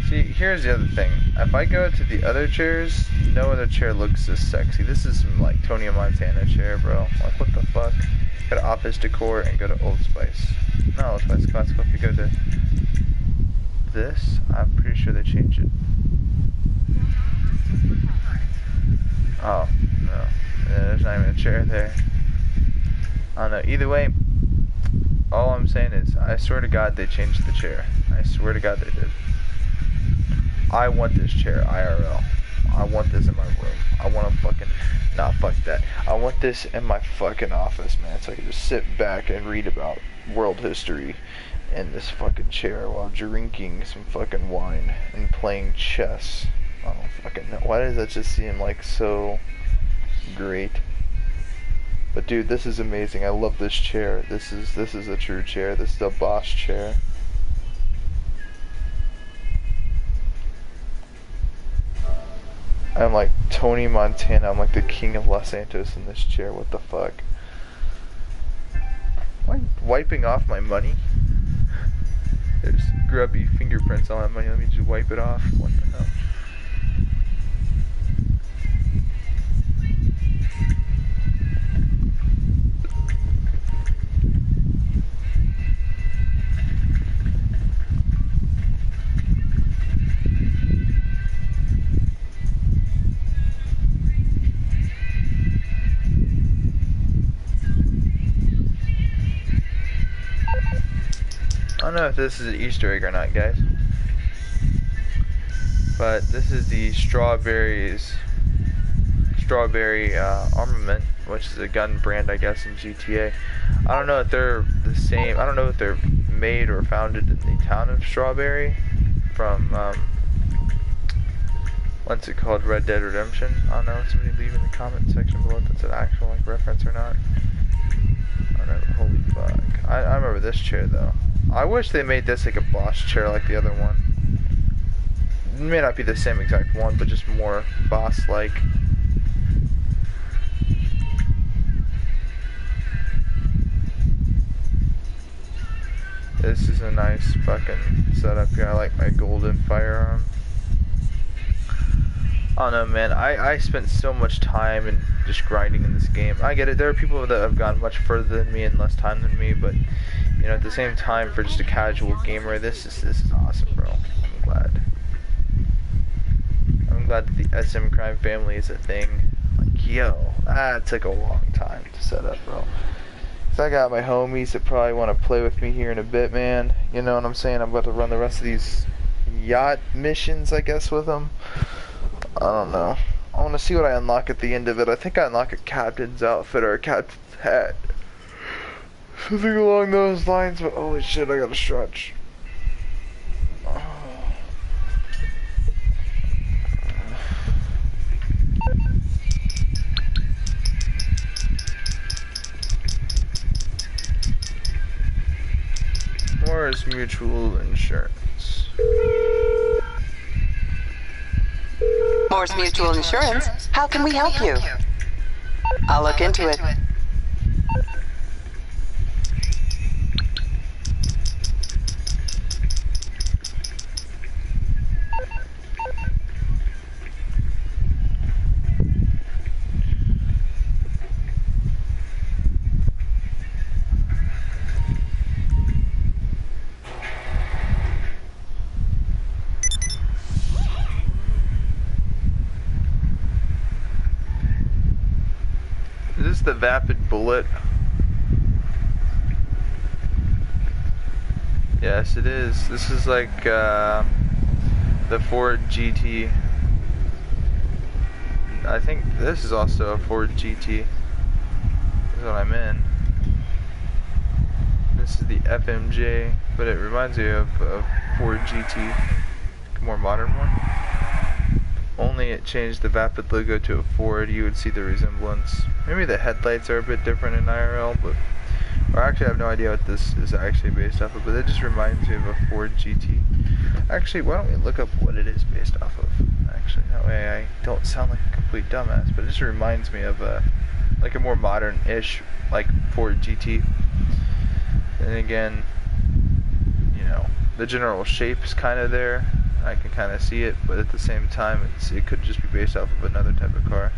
See, here's the other thing. If I go to the other chairs, no other chair looks this sexy. This is some like Tony Montana chair, bro. Like, what the fuck? Go to Office Decor and go to Old Spice. No, Old Spice Classical. If you go to this, I'm pretty sure they changed it. Oh, no. There's not even a chair there. I don't know. Either way, all I'm saying is, I swear to God they changed the chair. I swear to God they did. I want this chair, IRL. I want this in my room. I want to fucking... Nah, fuck that. I want this in my fucking office, man. So I can just sit back and read about world history in this fucking chair while drinking some fucking wine and playing chess. I don't fucking know. Why does that just seem like so great? But dude, this is amazing. I love this chair. This is a true chair. This is a boss chair. I'm like Tony Montana. I'm like the king of Los Santos in this chair. What the fuck? Am I wiping off my money? There's grubby fingerprints on my money. Let me just wipe it off. What the hell? I don't know if this is an Easter egg or not, guys. But this is the strawberry armament, which is a gun brand, I guess, in GTA. I don't know if they're the same. I don't know if they're made or founded in the town of Strawberry from what's it called, Red Dead Redemption. I don't know. Somebody leave in the comment section below if that's an actual like reference or not. I don't know. Holy fuck! I remember this chair though. I wish they made this like a boss chair like the other one. It may not be the same exact one, but just more boss-like. This is a nice fucking setup here. I like my golden firearm. I don't know, man. I spent so much time in just grinding in this game. I get it. There are people that have gone much further than me and less time than me, but you know, at the same time, for just a casual gamer, this is awesome, bro. I'm glad. I'm glad that the SM Crime family is a thing. Like, yo, that took a long time to set up, bro. So I got my homies that probably want to play with me here in a bit, man. You know what I'm saying? I'm about to run the rest of these yacht missions, I guess, with them. I don't know. I want to see what I unlock at the end of it. I think I unlock a captain's outfit or a captain's hat. Something along those lines, but holy shit, I gotta stretch. Where's mutual insurance? Moore's Mutual Insurance. How can we help you? I'll look into it. Is this the Vapid Bullet? Yes, it is. This is like the Ford GT. I think this is also a Ford GT. This is what I'm in. This is the FMJ, but it reminds me of Ford GT, a more modern one. Only it changed the Vapid logo to a Ford, you would see the resemblance. Maybe the headlights are a bit different in IRL, but or actually I have no idea what this is actually based off of, but it just reminds me of a Ford GT. Actually, why don't we look up what it is based off of? Actually, that way I don't sound like a complete dumbass, but it just reminds me of like a more modern-ish like Ford GT. And again, you know, the general shape is kind of there. I can kind of see it, but at the same time, it could just be based off of another type of car.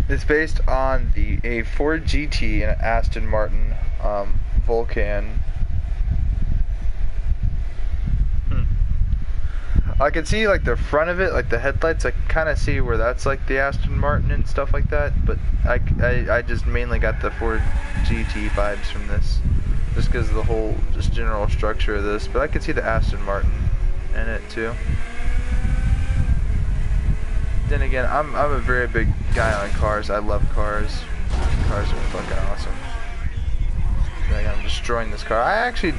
It's based on a Ford GT and an Aston Martin Vulcan. I can see like the front of it, like the headlights. I kind of see where that's like the Aston Martin and stuff like that. But I just mainly got the Ford GT vibes from this, just because of the whole just general structure of this. But I can see the Aston Martin in it too. Then again, I'm a very big guy on cars. I love cars. Cars are fucking awesome. feel like I'm destroying this car.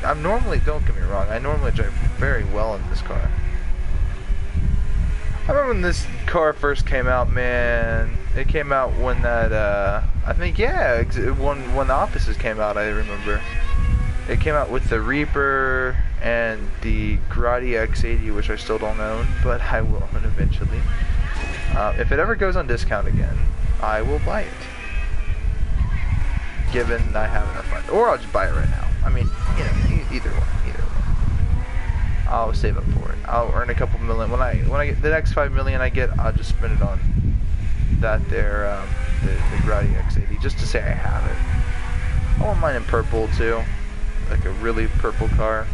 I'm normally, don't get me wrong, I normally drive very well in this car. I remember when this car first came out, man. It came out when that, I think, yeah, when the Offices came out, I remember. It came out with the Reaper and the Gta5, which I still don't own, but I will own eventually. If it ever goes on discount again, I will buy it. Given I have enough money. Or I'll just buy it right now. I mean, you know, either one. I'll save up for it. I'll earn a couple million. When I get the next 5 million I get, I'll just spend it on that there, the Gta5, just to say I have it. I want mine in purple too. Like a really purple car.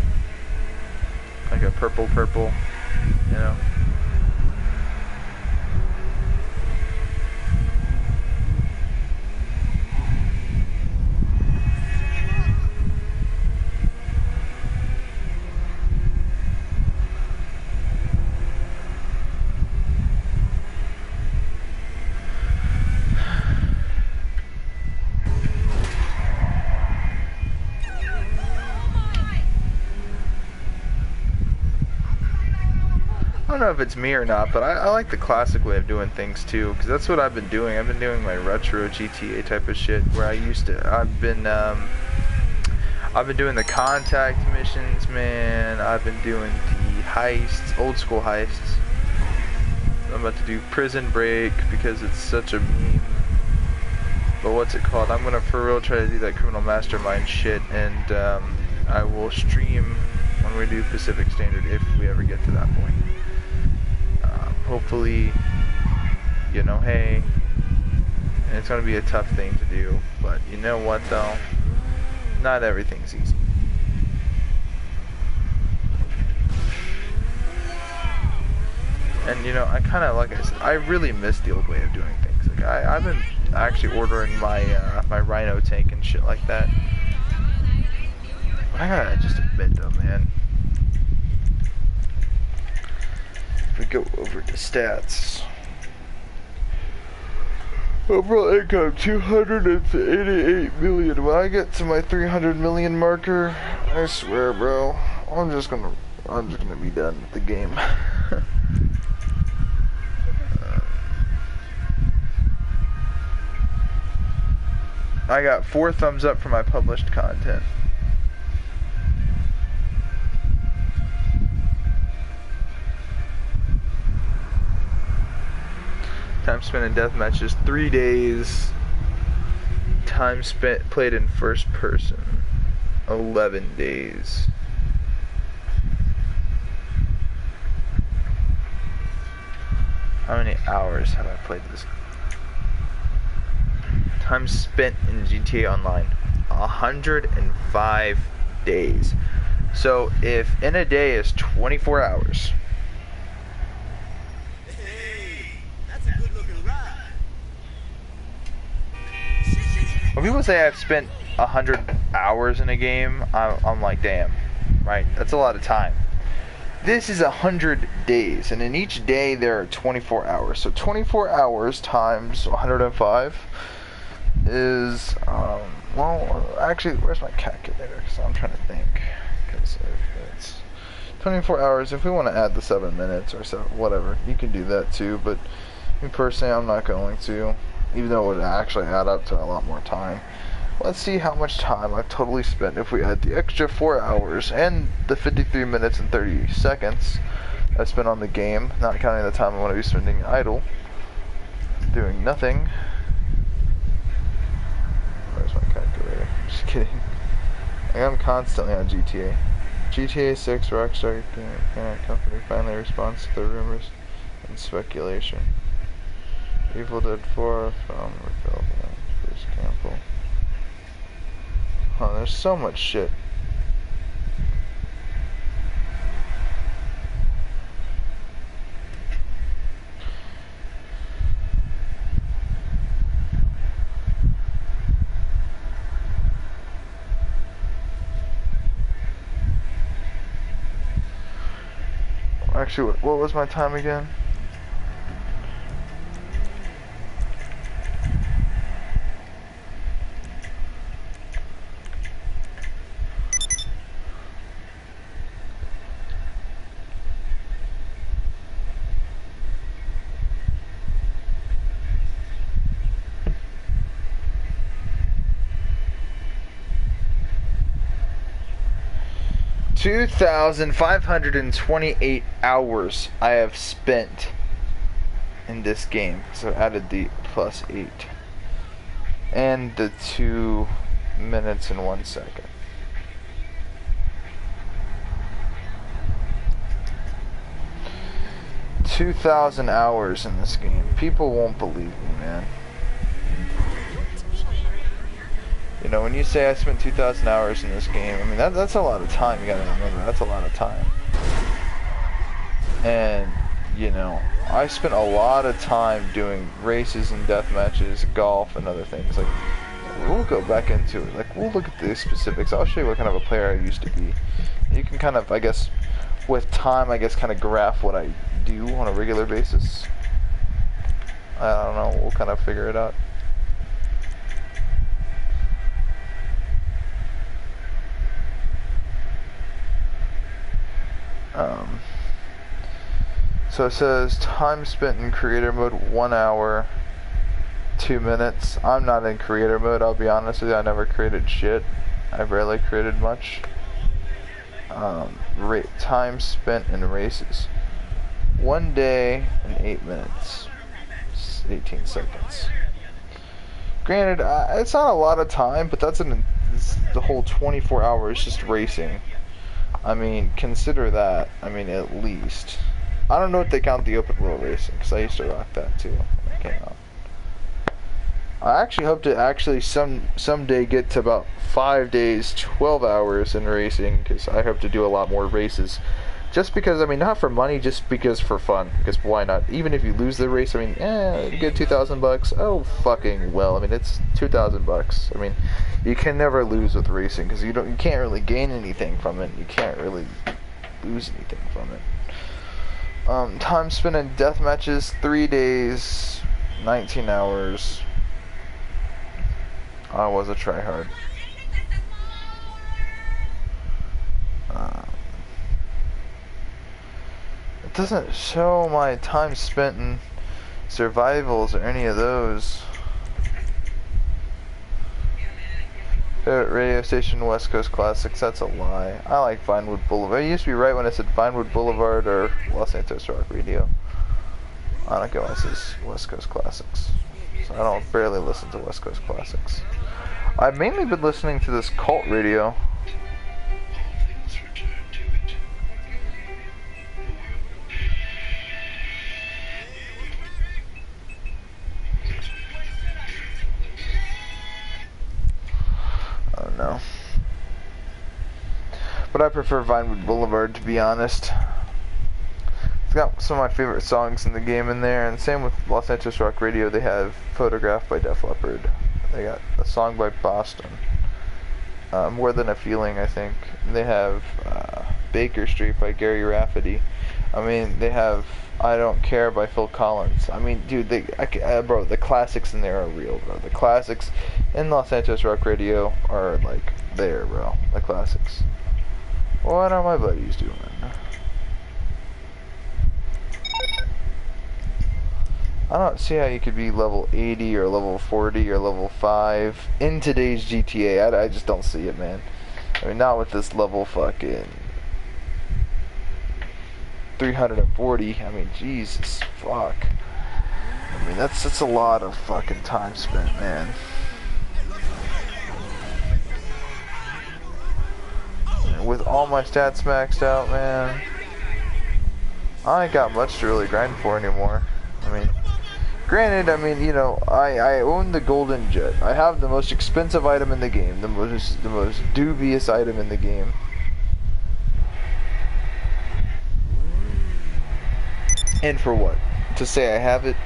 Like a purple, you know. I don't know if it's me or not, but I like the classic way of doing things too, because that's what I've been doing. I've been doing my retro GTA type of shit, where I've been doing the contact missions, man. I've been doing the heists, old school heists. I'm about to do Prison Break because it's such a meme. But what's it called? I'm gonna for real try to do that Criminal Mastermind shit, and I will stream when we do Pacific Standard if we ever get to that point. Hopefully, you know, hey, and it's going to be a tough thing to do, but you know what though, not everything's easy. And you know, I kind of, like I said, I really miss the old way of doing things. Like I've been actually ordering my my Rhino Tank and shit like that. But I gotta just admit though, man, we go over to stats. Overall income 288 million. When I get to my 300 million marker, I swear, bro, I'm just gonna be done with the game. I got 4 thumbs up for my published content. Time spent in death matches 3 days. Time spent played in first person 11 days. How many hours have I played this? Time spent in GTA Online 105 days. So if in a day is 24 hours. When people say I've spent 100 hours in a game, I'm like, damn, right? That's a lot of time. This is 100 days, and in each day there are 24 hours. So 24 hours times 105 is, well, actually, where's my calculator? Because I'm trying to think. Because it's 24 hours. If we want to add the 7 minutes or so, whatever, you can do that too. But me personally, I'm not going to. Even though it would actually add up to a lot more time. Let's see how much time I've totally spent if we add the extra 4 hours and the 53 minutes and 30 seconds I spent on the game, not counting the time I want to be spending idle, doing nothing. Where's my calculator? Just kidding. I'm constantly on GTA. GTA 6 Rockstar parent company finally responds to the rumors and speculation. Evil Dead 4 from Bruce Campbell. Oh, there's so much shit. Actually, what was my time again? 2,528 hours I have spent in this game. So I added the +8. And the 2 minutes and 1 second. 2,000 hours in this game. People won't believe me, man. You know, when you say I spent 2,000 hours in this game, I mean, that's a lot of time. You gotta remember, that's a lot of time. And, you know, I spent a lot of time doing races and death matches, golf, and other things. Like, we'll go back into it. Like, we'll look at the specifics. I'll show you what kind of a player I used to be. You can kind of, I guess, with time, I guess, kind of graph what I do on a regular basis. I don't know. We'll kind of figure it out. So it says time spent in creator mode 1 hour 2 minutes. I'm not in creator mode, I'll be honest with you. I never created shit. I rarely created much. Time spent in races 1 day and 8 minutes 18 seconds. Granted, it's not a lot of time, but that's the whole 24 hours just racing. I mean, consider that. I mean, at least. I don't know if they count the open world racing, because I used to rock that too when it came out. I actually hope to someday get to about 5 days, 12 hours in racing, because I hope to do a lot more races. Just because, I mean, not for money, just because for fun. Because why not? Even if you lose the race, I mean, you get $2,000. Oh, fucking well. I mean, it's $2,000. I mean, you can never lose with racing because you can't really gain anything from it. You can't really lose anything from it. Time spent in death matches 3 days, 19 hours. I was a tryhard. It doesn't show my time spent in survivals or any of those. Favorite radio station, West Coast Classics. That's a lie. I like Vinewood Boulevard. It used to be right when I said Vinewood Boulevard or Los Santos Rock Radio. I don't go when it says West Coast Classics. So I don't barely listen to West Coast Classics. I've mainly been listening to this cult radio. I don't know. But I prefer Vinewood Boulevard, to be honest. It's got some of my favorite songs in the game in there, and same with Los Santos Rock Radio. They have Photograph by Def Leppard. They got a song by Boston. More Than a Feeling, I think. They have Baker Street by Gary Rafferty. I mean, they have I Don't Care by Phil Collins. I mean, dude, bro, the classics in there are real, bro. The classics in Los Santos Rock Radio are, like, there, bro. The classics. What are my buddies doing? I don't see how you could be level 80 or level 40 or level 5 in today's GTA. I just don't see it, man. I mean, not with this level fucking 340. I mean, Jesus, fuck. I mean, that's a lot of fucking time spent, man. And with all my stats maxed out, man, I ain't got much to really grind for anymore. I mean, granted, I mean, you know, I own the Golden Jet. I have the most expensive item in the game, the most dubious item in the game. And for what? To say I have it?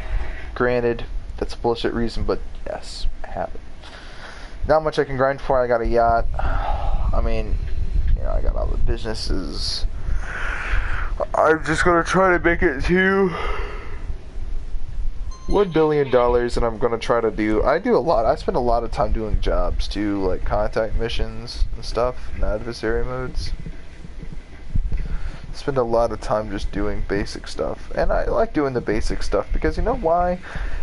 Granted, that's a bullshit reason, but yes, I have it. Not much I can grind for. I got a yacht. I mean, you know, I got all the businesses. I'm just gonna try to make it to $1 billion, and I'm gonna try to do. I do a lot. I spend a lot of time doing jobs too, like contact missions and stuff, and adversary modes. Spend a lot of time just doing basic stuff, and I like doing the basic stuff because you know why?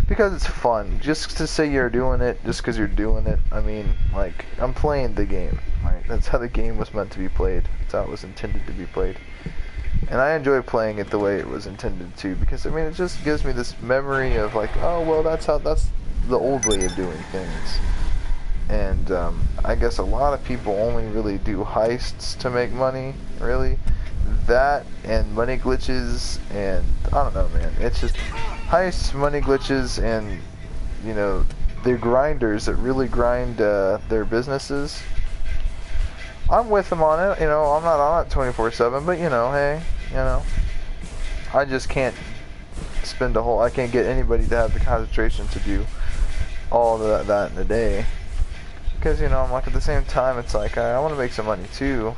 Because it's fun. Just to say you're doing it, just because you're doing it. I mean, like, I'm playing the game. Right? That's how the game was meant to be played. That's how it was intended to be played. And I enjoy playing it the way it was intended to, because I mean it just gives me this memory of like, oh well, that's the old way of doing things. And I guess a lot of people only really do heists to make money, really. That and money glitches, and I don't know, man. It's just heists, money glitches, and you know, they're grinders that really grind their businesses. I'm with them on it, you know. I'm not on it 24/7, but you know, hey, you know, I just can't spend a whole. I can't get anybody to have the concentration to do all of that in a day. Because, you know, I'm like, at the same time, it's like, I want to make some money too.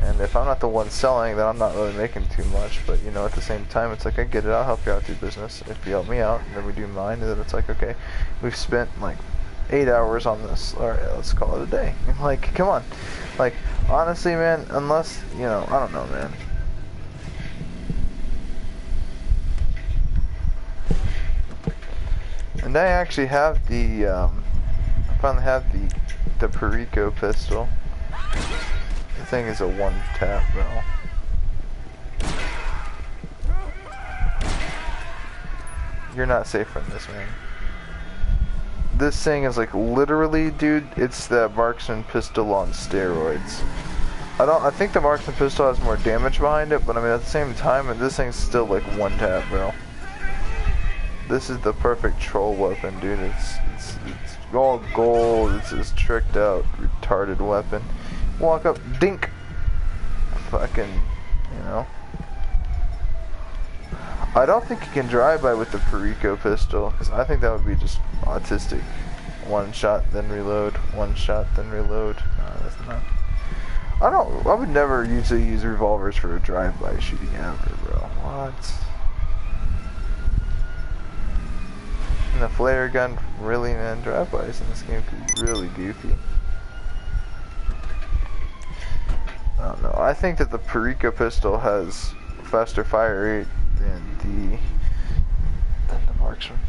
And if I'm not the one selling, then I'm not really making too much. But, you know, at the same time, it's like, I get it, I'll help you out with your business. If you help me out, and then we do mine, and then it's like, okay, we've spent like 8 hours on this. Alright, let's call it a day. Like, come on. Like, honestly, man, unless, you know, I don't know, man. And I actually have the, I finally have the Perico Pistol. The thing is a one-tap though. You're not safe from this, man. This thing is like literally, dude, it's the Marksman Pistol on steroids. I think the Marksman Pistol has more damage behind it, but I mean at the same time, this thing's still like one tap, bro. This is the perfect troll weapon, dude. It's all gold. It's this tricked out, retarded weapon. Walk up, dink. Fucking, you know. I don't think you can drive by with the Perico Pistol, because I think that would be just autistic. One shot, then reload. One shot, then reload. No, that's not. I would never usually use revolvers for a drive-by shooting ever, bro. What? And the flare gun, really, man, drive-bys in this game could be really goofy. I don't know. I think that the Perico Pistol has faster fire rate than the Marksman.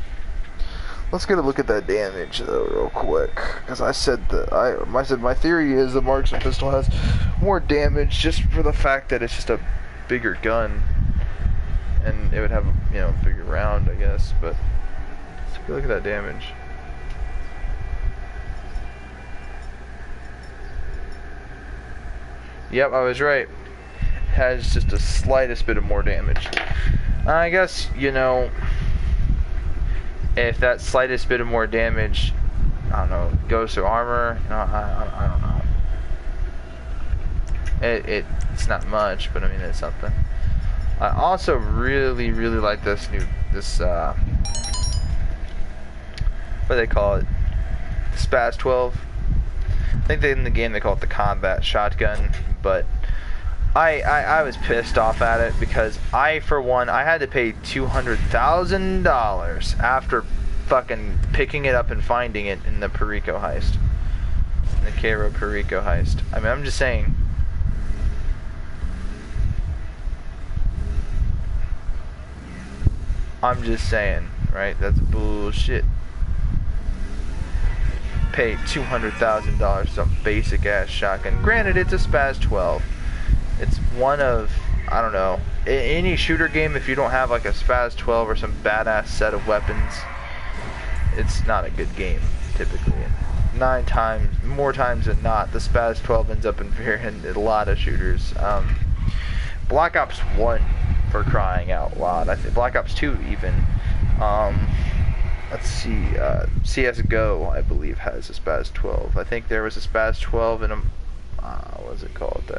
Let's get a look at that damage though, real quick, because I said my theory is the Marksman Pistol has more damage just for the fact that it's just a bigger gun, and it would have, you know, a bigger round, I guess, but. Look at that damage. Yep, I was right. It has just the slightest bit of more damage. I guess, you know, if that slightest bit of more damage, I don't know, goes to armor, you know, I don't know. It's not much, but I mean, it's something. I also really like this what do they call it? Spaz 12. I think in the game they call it the combat shotgun, but I was pissed off at it because for one, I had to pay $200,000 after fucking picking it up and finding it in the Perico heist. In the Cairo Perico heist. I mean, I'm just saying. Right? That's bullshit. Pay $200,000 for some basic ass shotgun. Granted, it's a Spaz 12. It's one of, I don't know, any shooter game, if you don't have like a Spaz 12 or some badass set of weapons, it's not a good game, typically. More times than not, the Spaz 12 ends up in a lot of shooters. Black Ops 1, for crying out loud. I think Black Ops 2 even. Let's see, CSGO, I believe, has a Spaz 12. I think there was a Spaz 12 in a, what was it called?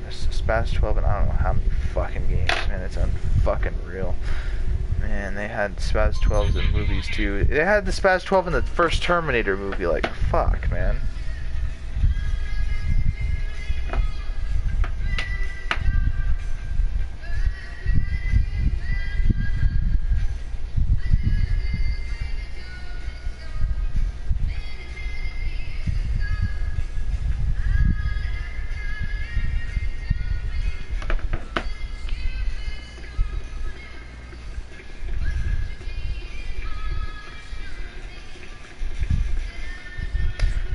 There's a Spaz 12 and I don't know how many fucking games, man. It's unfucking real. Man, they had Spaz 12s in movies too. They had the Spaz 12 in the first Terminator movie, like, fuck, man.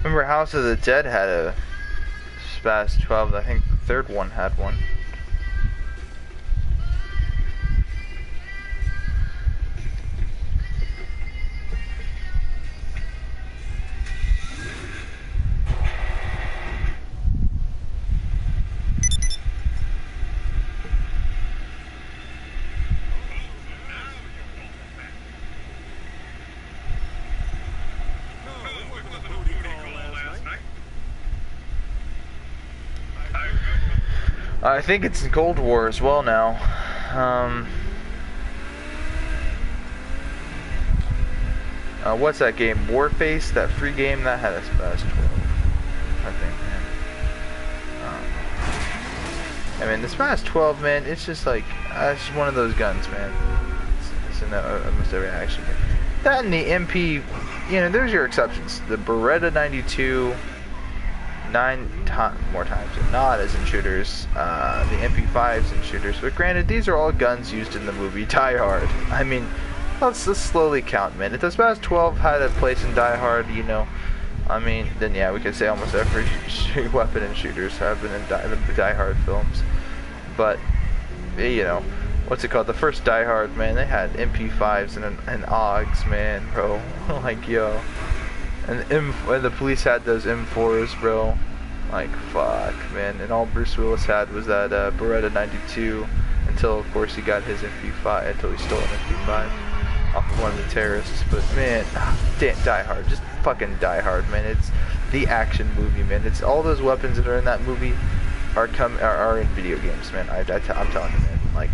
Remember House of the Dead had a SPAS 12. I think the third one had one. I think it's in Cold War as well now. What's that game? Warface, that free game that had a SPAS 12, I think, man. I mean, the SPAS 12, man, it's just like, it's just one of those guns, man. It's in almost every action game. That and the MP, you know, there's your exceptions. The Beretta 92, more times than not as in shooters, the MP5s in shooters, but granted, these are all guns used in the movie Die Hard. I mean, let's slowly count, man. If the SPAS 12 had a place in Die Hard, you know, I mean, then yeah, we could say almost every weapon in shooters have been in the Die Hard films. But, you know, what's it called? The first Die Hard, man, they had MP5s and AUGs, man, bro. Like, yo. And the police had those M4s, bro. Like, fuck, man. And all Bruce Willis had was that Beretta 92 until, of course, he got his MP5, until he stole an MP5 off of one of the terrorists. But, man, damn, Die Hard. Just fucking Die Hard, man. It's the action movie, man. It's all those weapons that are in that movie are in video games, man. I'm telling you, man. Like,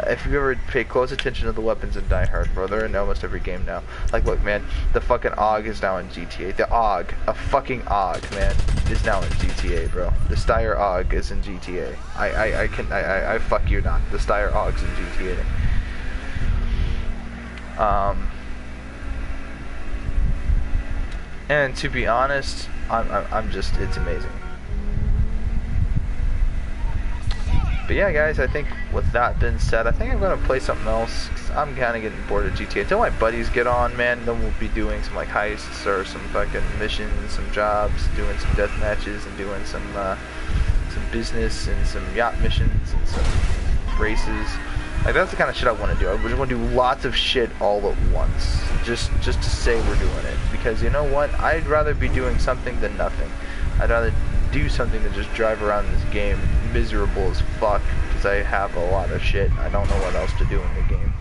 if you ever pay close attention to the weapons in Die Hard, bro, they're in almost every game now. Like, look, man, the fucking AUG is now in GTA. The AUG, a fucking AUG, man, is now in GTA, bro. The Steyr AUG is in GTA. I fuck you not. The Steyr AUG's in GTA. And to be honest, I'm just, it's amazing. But yeah, guys, I think with that being said, I think I'm going to play something else, because I'm kind of getting bored of GTA. Until my buddies get on, man, then we'll be doing some, like, heists or some fucking missions, some jobs, doing some death matches, and doing some business, and some yacht missions, and some races. Like, that's the kind of shit I want to do. I just want to do lots of shit all at once, just to say we're doing it. Because, you know what? I'd rather be doing something than nothing. I'd rather do something than just drive around this game miserable as fuck, because I have a lot of shit. I don't know what else to do in the game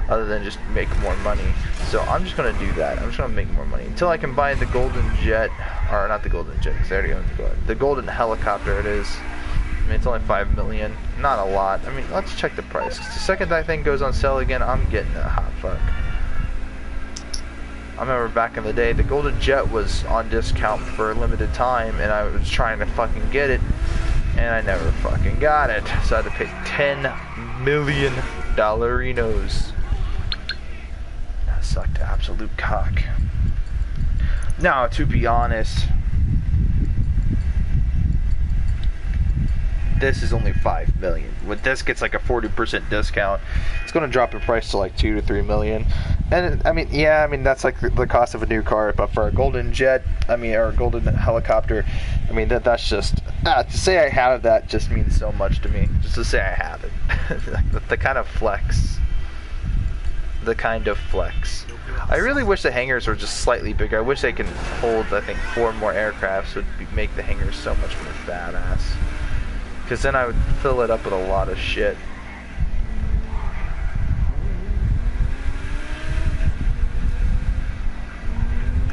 other than just make more money. So I'm just gonna do that. I'm just gonna make more money until I can buy the golden jet, or not the golden jet, because I already own the golden helicopter. It is. I mean, it's only 5 million. Not a lot. I mean, let's check the price. The second that thing goes on sale again, I'm getting a hot fuck. I remember back in the day, the Golden Jet was on discount for a limited time, and I was trying to fucking get it, and I never fucking got it. So I had to pay $10 million dollarinos. That sucked absolute cock. Now, to be honest, this is only 5 million. When this gets like a 40% discount, it's going to drop in price to like 2 to 3 million. And I mean, yeah, I mean that's like the cost of a new car. But for a golden jet, I mean, or a golden helicopter, I mean that's just to say I have that just means so much to me. Just to say I have it, the kind of flex. The kind of flex. I really wish the hangars were just slightly bigger. I wish they can hold, I think, 4 more aircrafts would make the hangars so much more badass. Because then I would fill it up with a lot of shit.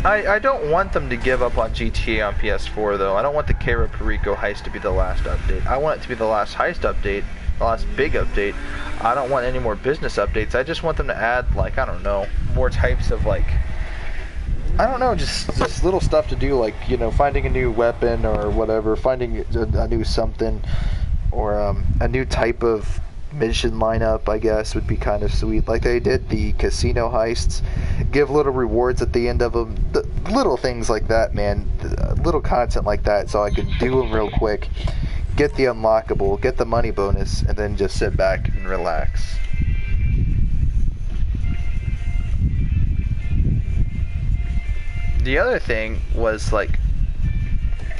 I don't want them to give up on GTA on PS4 though. I don't want the Perico heist to be the last update. I want it to be the last heist update, the last big update. I don't want any more business updates. I just want them to add, like, I don't know, more types of, like, I don't know, just little stuff to do, like, you know, finding a new weapon or whatever, finding a new something, or a new type of mission lineup, I guess, would be kind of sweet. Like they did the casino heists, give little rewards at the end of them, little things like that, man, little content like that, so I could do them real quick, get the unlockable, get the money bonus, and then just sit back and relax. The other thing was, like,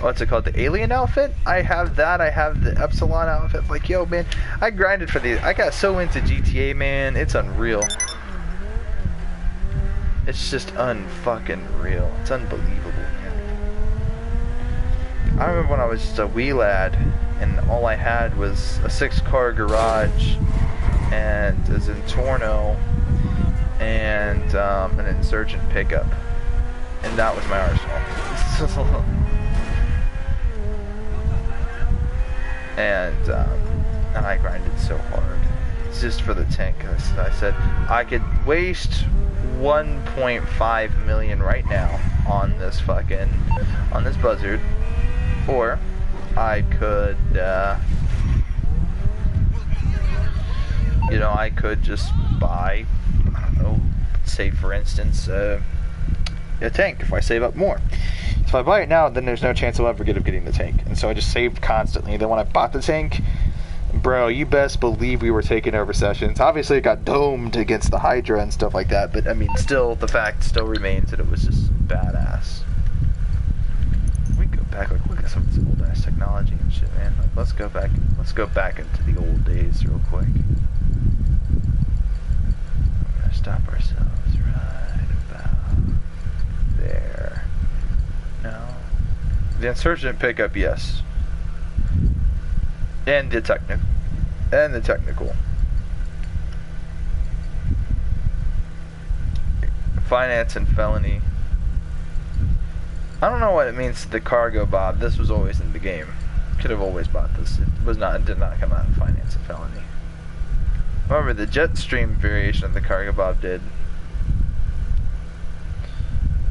what's it called, the alien outfit. I have that. I have the Epsilon outfit. Like, yo, man, I grinded for these. I got so into GTA, man. It's unreal. It's just unfucking real. It's unbelievable, man. I remember when I was just a wee lad, and all I had was a 6-car garage, and a Zentorno, and an Insurgent pickup, and that was my arsenal. and I grinded so hard. It's just for the tank. I said I could waste 1.5 million right now on this buzzard, or I could I could just buy, I don't know, say for instance a tank if I save up more. If I buy it now, then there's no chance I'll ever get getting the tank, and so I just saved constantly. Then when I bought the tank, bro, you best believe we were taking over sessions. Obviously, it got domed against the Hydra and stuff like that, but I mean, still, the fact still remains that it was just badass. We go back, like, look at some of this old ass technology and shit, man. Like, let's go back into the old days real quick. We're gonna stop ourselves right about there. No. The Insurgent pickup, yes. And the technical. Finance and felony. I don't know what it means to the cargo, Bob. This was always in the game. Could have always bought this. It did not come out of finance and felony. However, the Jetstream variation of the cargo, Bob, did.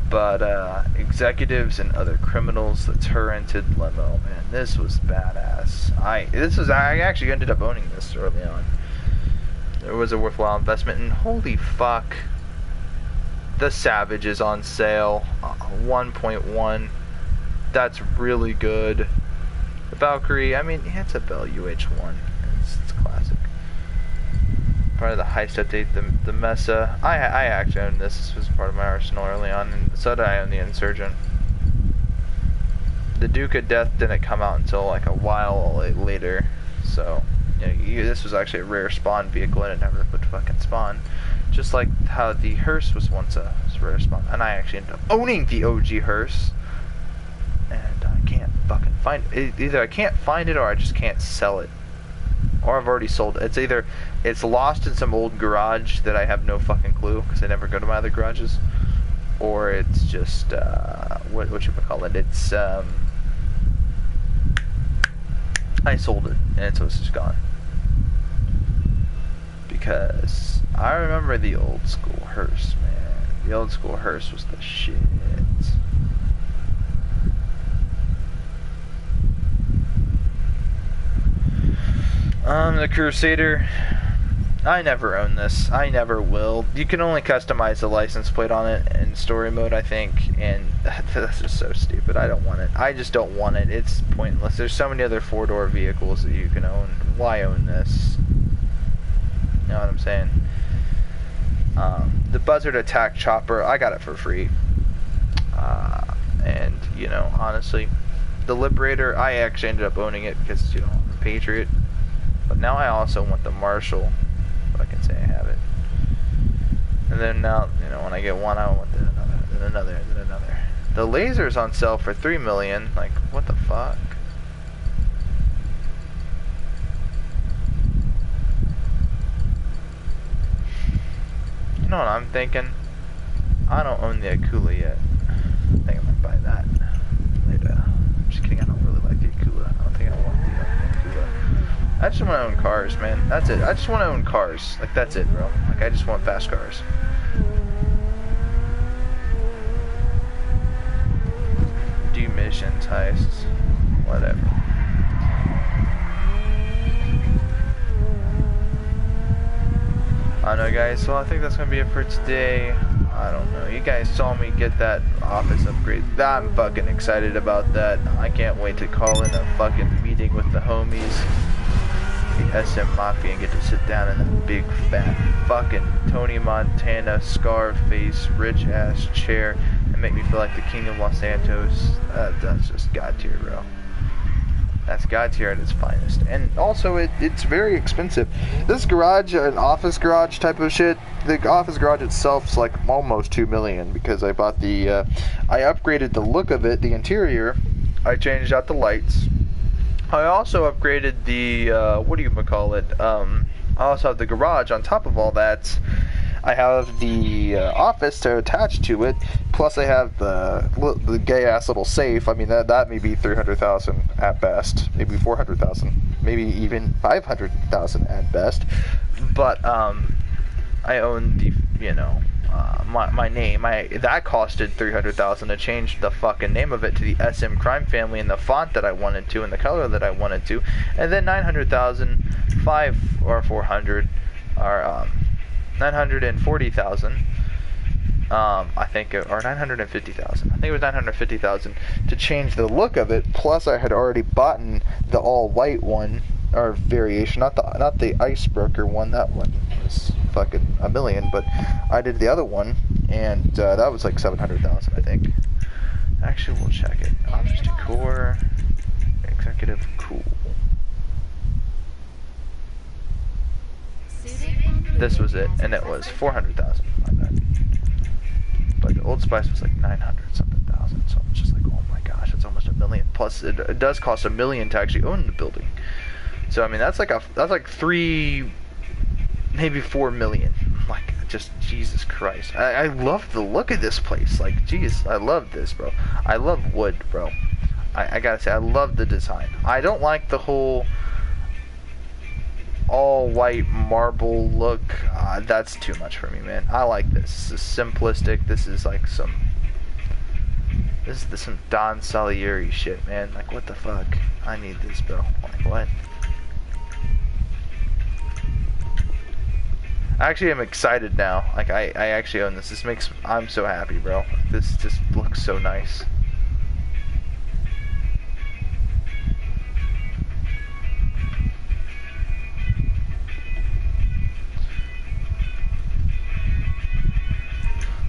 But executives and other criminals, the turreted limo, man, this was badass. I actually ended up owning this early on. It was a worthwhile investment, and holy fuck, the Savage is on sale, 1.1. That's really good. The Valkyrie, I mean, it's a Bell UH-1. It's classic. Part of the heist update, the Mesa. I actually owned this. This was part of my arsenal early on, and so did I own the Insurgent. The Duke of Death didn't come out until like a while later, so this was actually a rare spawn vehicle, and it never would fucking spawn. Just like how the hearse was once a rare spawn, and I actually ended up owning the OG hearse, and I can't fucking find it. Either I can't find it or I just can't sell it. Or I've already sold it. It's either it's lost in some old garage that I have no fucking clue because I never go to my other garages, or it's just what you would call it. It's I sold it and so it's just gone. Because I remember the old school hearse, man. The old school hearse was the shit. The Crusader, I never own this. I never will. You can only customize the license plate on it in story mode, I think, and that's just so stupid. I don't want it. I just don't want it. It's pointless. There's so many other 4-door vehicles that you can own. Why own this? You know what I'm saying? The Buzzard Attack Chopper, I got it for free. And, honestly, the Liberator, I actually ended up owning it because, I'm a patriot. But now I also want the Marshall, if I can say I have it. And then now, when I get one, I want another. The Laser's on sale for $3 million. Like, what the fuck? You know what I'm thinking? I don't own the Akula yet. I think I might buy that later. I'm just kidding, I don't really like the Akula. I don't think I want the Akula. I just want to own cars, man. That's it. I just want to own cars. Like, that's it, bro. Like, I just want fast cars. Do missions, heists, whatever. I don't know, guys. So I think that's gonna be it for today. I don't know. You guys saw me get that office upgrade. I'm fucking excited about that. I can't wait to call in a fucking meeting with the homies. The SM Mafia and get to sit down in the big fat fucking Tony Montana Scarface rich ass chair and make me feel like the King of Los Santos. That's just God tier, bro. That's God tier at its finest. And also, it's very expensive. This garage, an office garage type of shit, the office garage itself's like almost $2 million because I bought the, I upgraded the look of it, the interior. I changed out the lights. I also upgraded the, what do you call it? I also have the garage on top of all that. I have the office to attach to it, plus I have the gay ass little safe. I mean that may be $300,000 at best, maybe $400,000, maybe even $500,000 at best. But I own the my name. That costed $300,000 to change the fucking name of it to the SM Crime Family in the font that I wanted to and the color that I wanted to, and then $900,000, 5 or 400 are $940,000, I think, or $950,000. I think it was $950,000 to change the look of it. Plus, I had already bought the all-white one, or variation, not the icebreaker one. That one was fucking $1 million, but I did the other one, and that was like $700,000, I think. Actually, we'll check it. Office Decor, Executive, cool. This was it, and it was $400,000. My bad. But the Old Spice was like 900 something thousand. So I'm just like, oh my gosh, it's almost $1 million. Plus, it does cost $1 million to actually own the building. So I mean, that's like 3, maybe 4 million. Like, just Jesus Christ. I love the look of this place. Like, jeez, I love this, bro. I love wood, bro. I gotta say, I love the design. I don't like the whole all white marble look. That's too much for me, man. I like this. This is simplistic. This is like some Don Salieri shit, man. Like, what the fuck? I need this, bro. Like, what? Actually, I'm excited now. Like, I actually own this. I'm so happy, bro. This just looks so nice.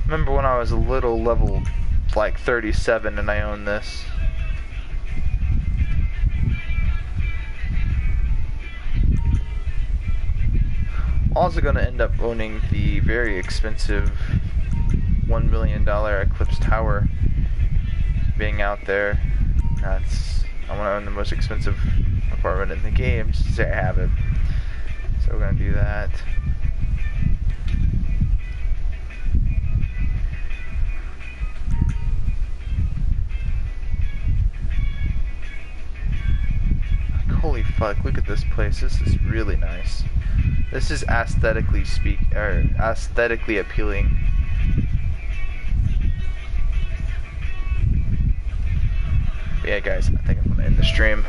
Remember when I was a little level like 37 and I owned this. I'm also going to end up owning the very expensive $1 million Eclipse Tower being out there. I want to own the most expensive apartment in the game, just to say I have it. So we're going to do that. Holy fuck, look at this place. This is really nice. This is aesthetically appealing. But yeah, guys, I think I'm gonna end the stream.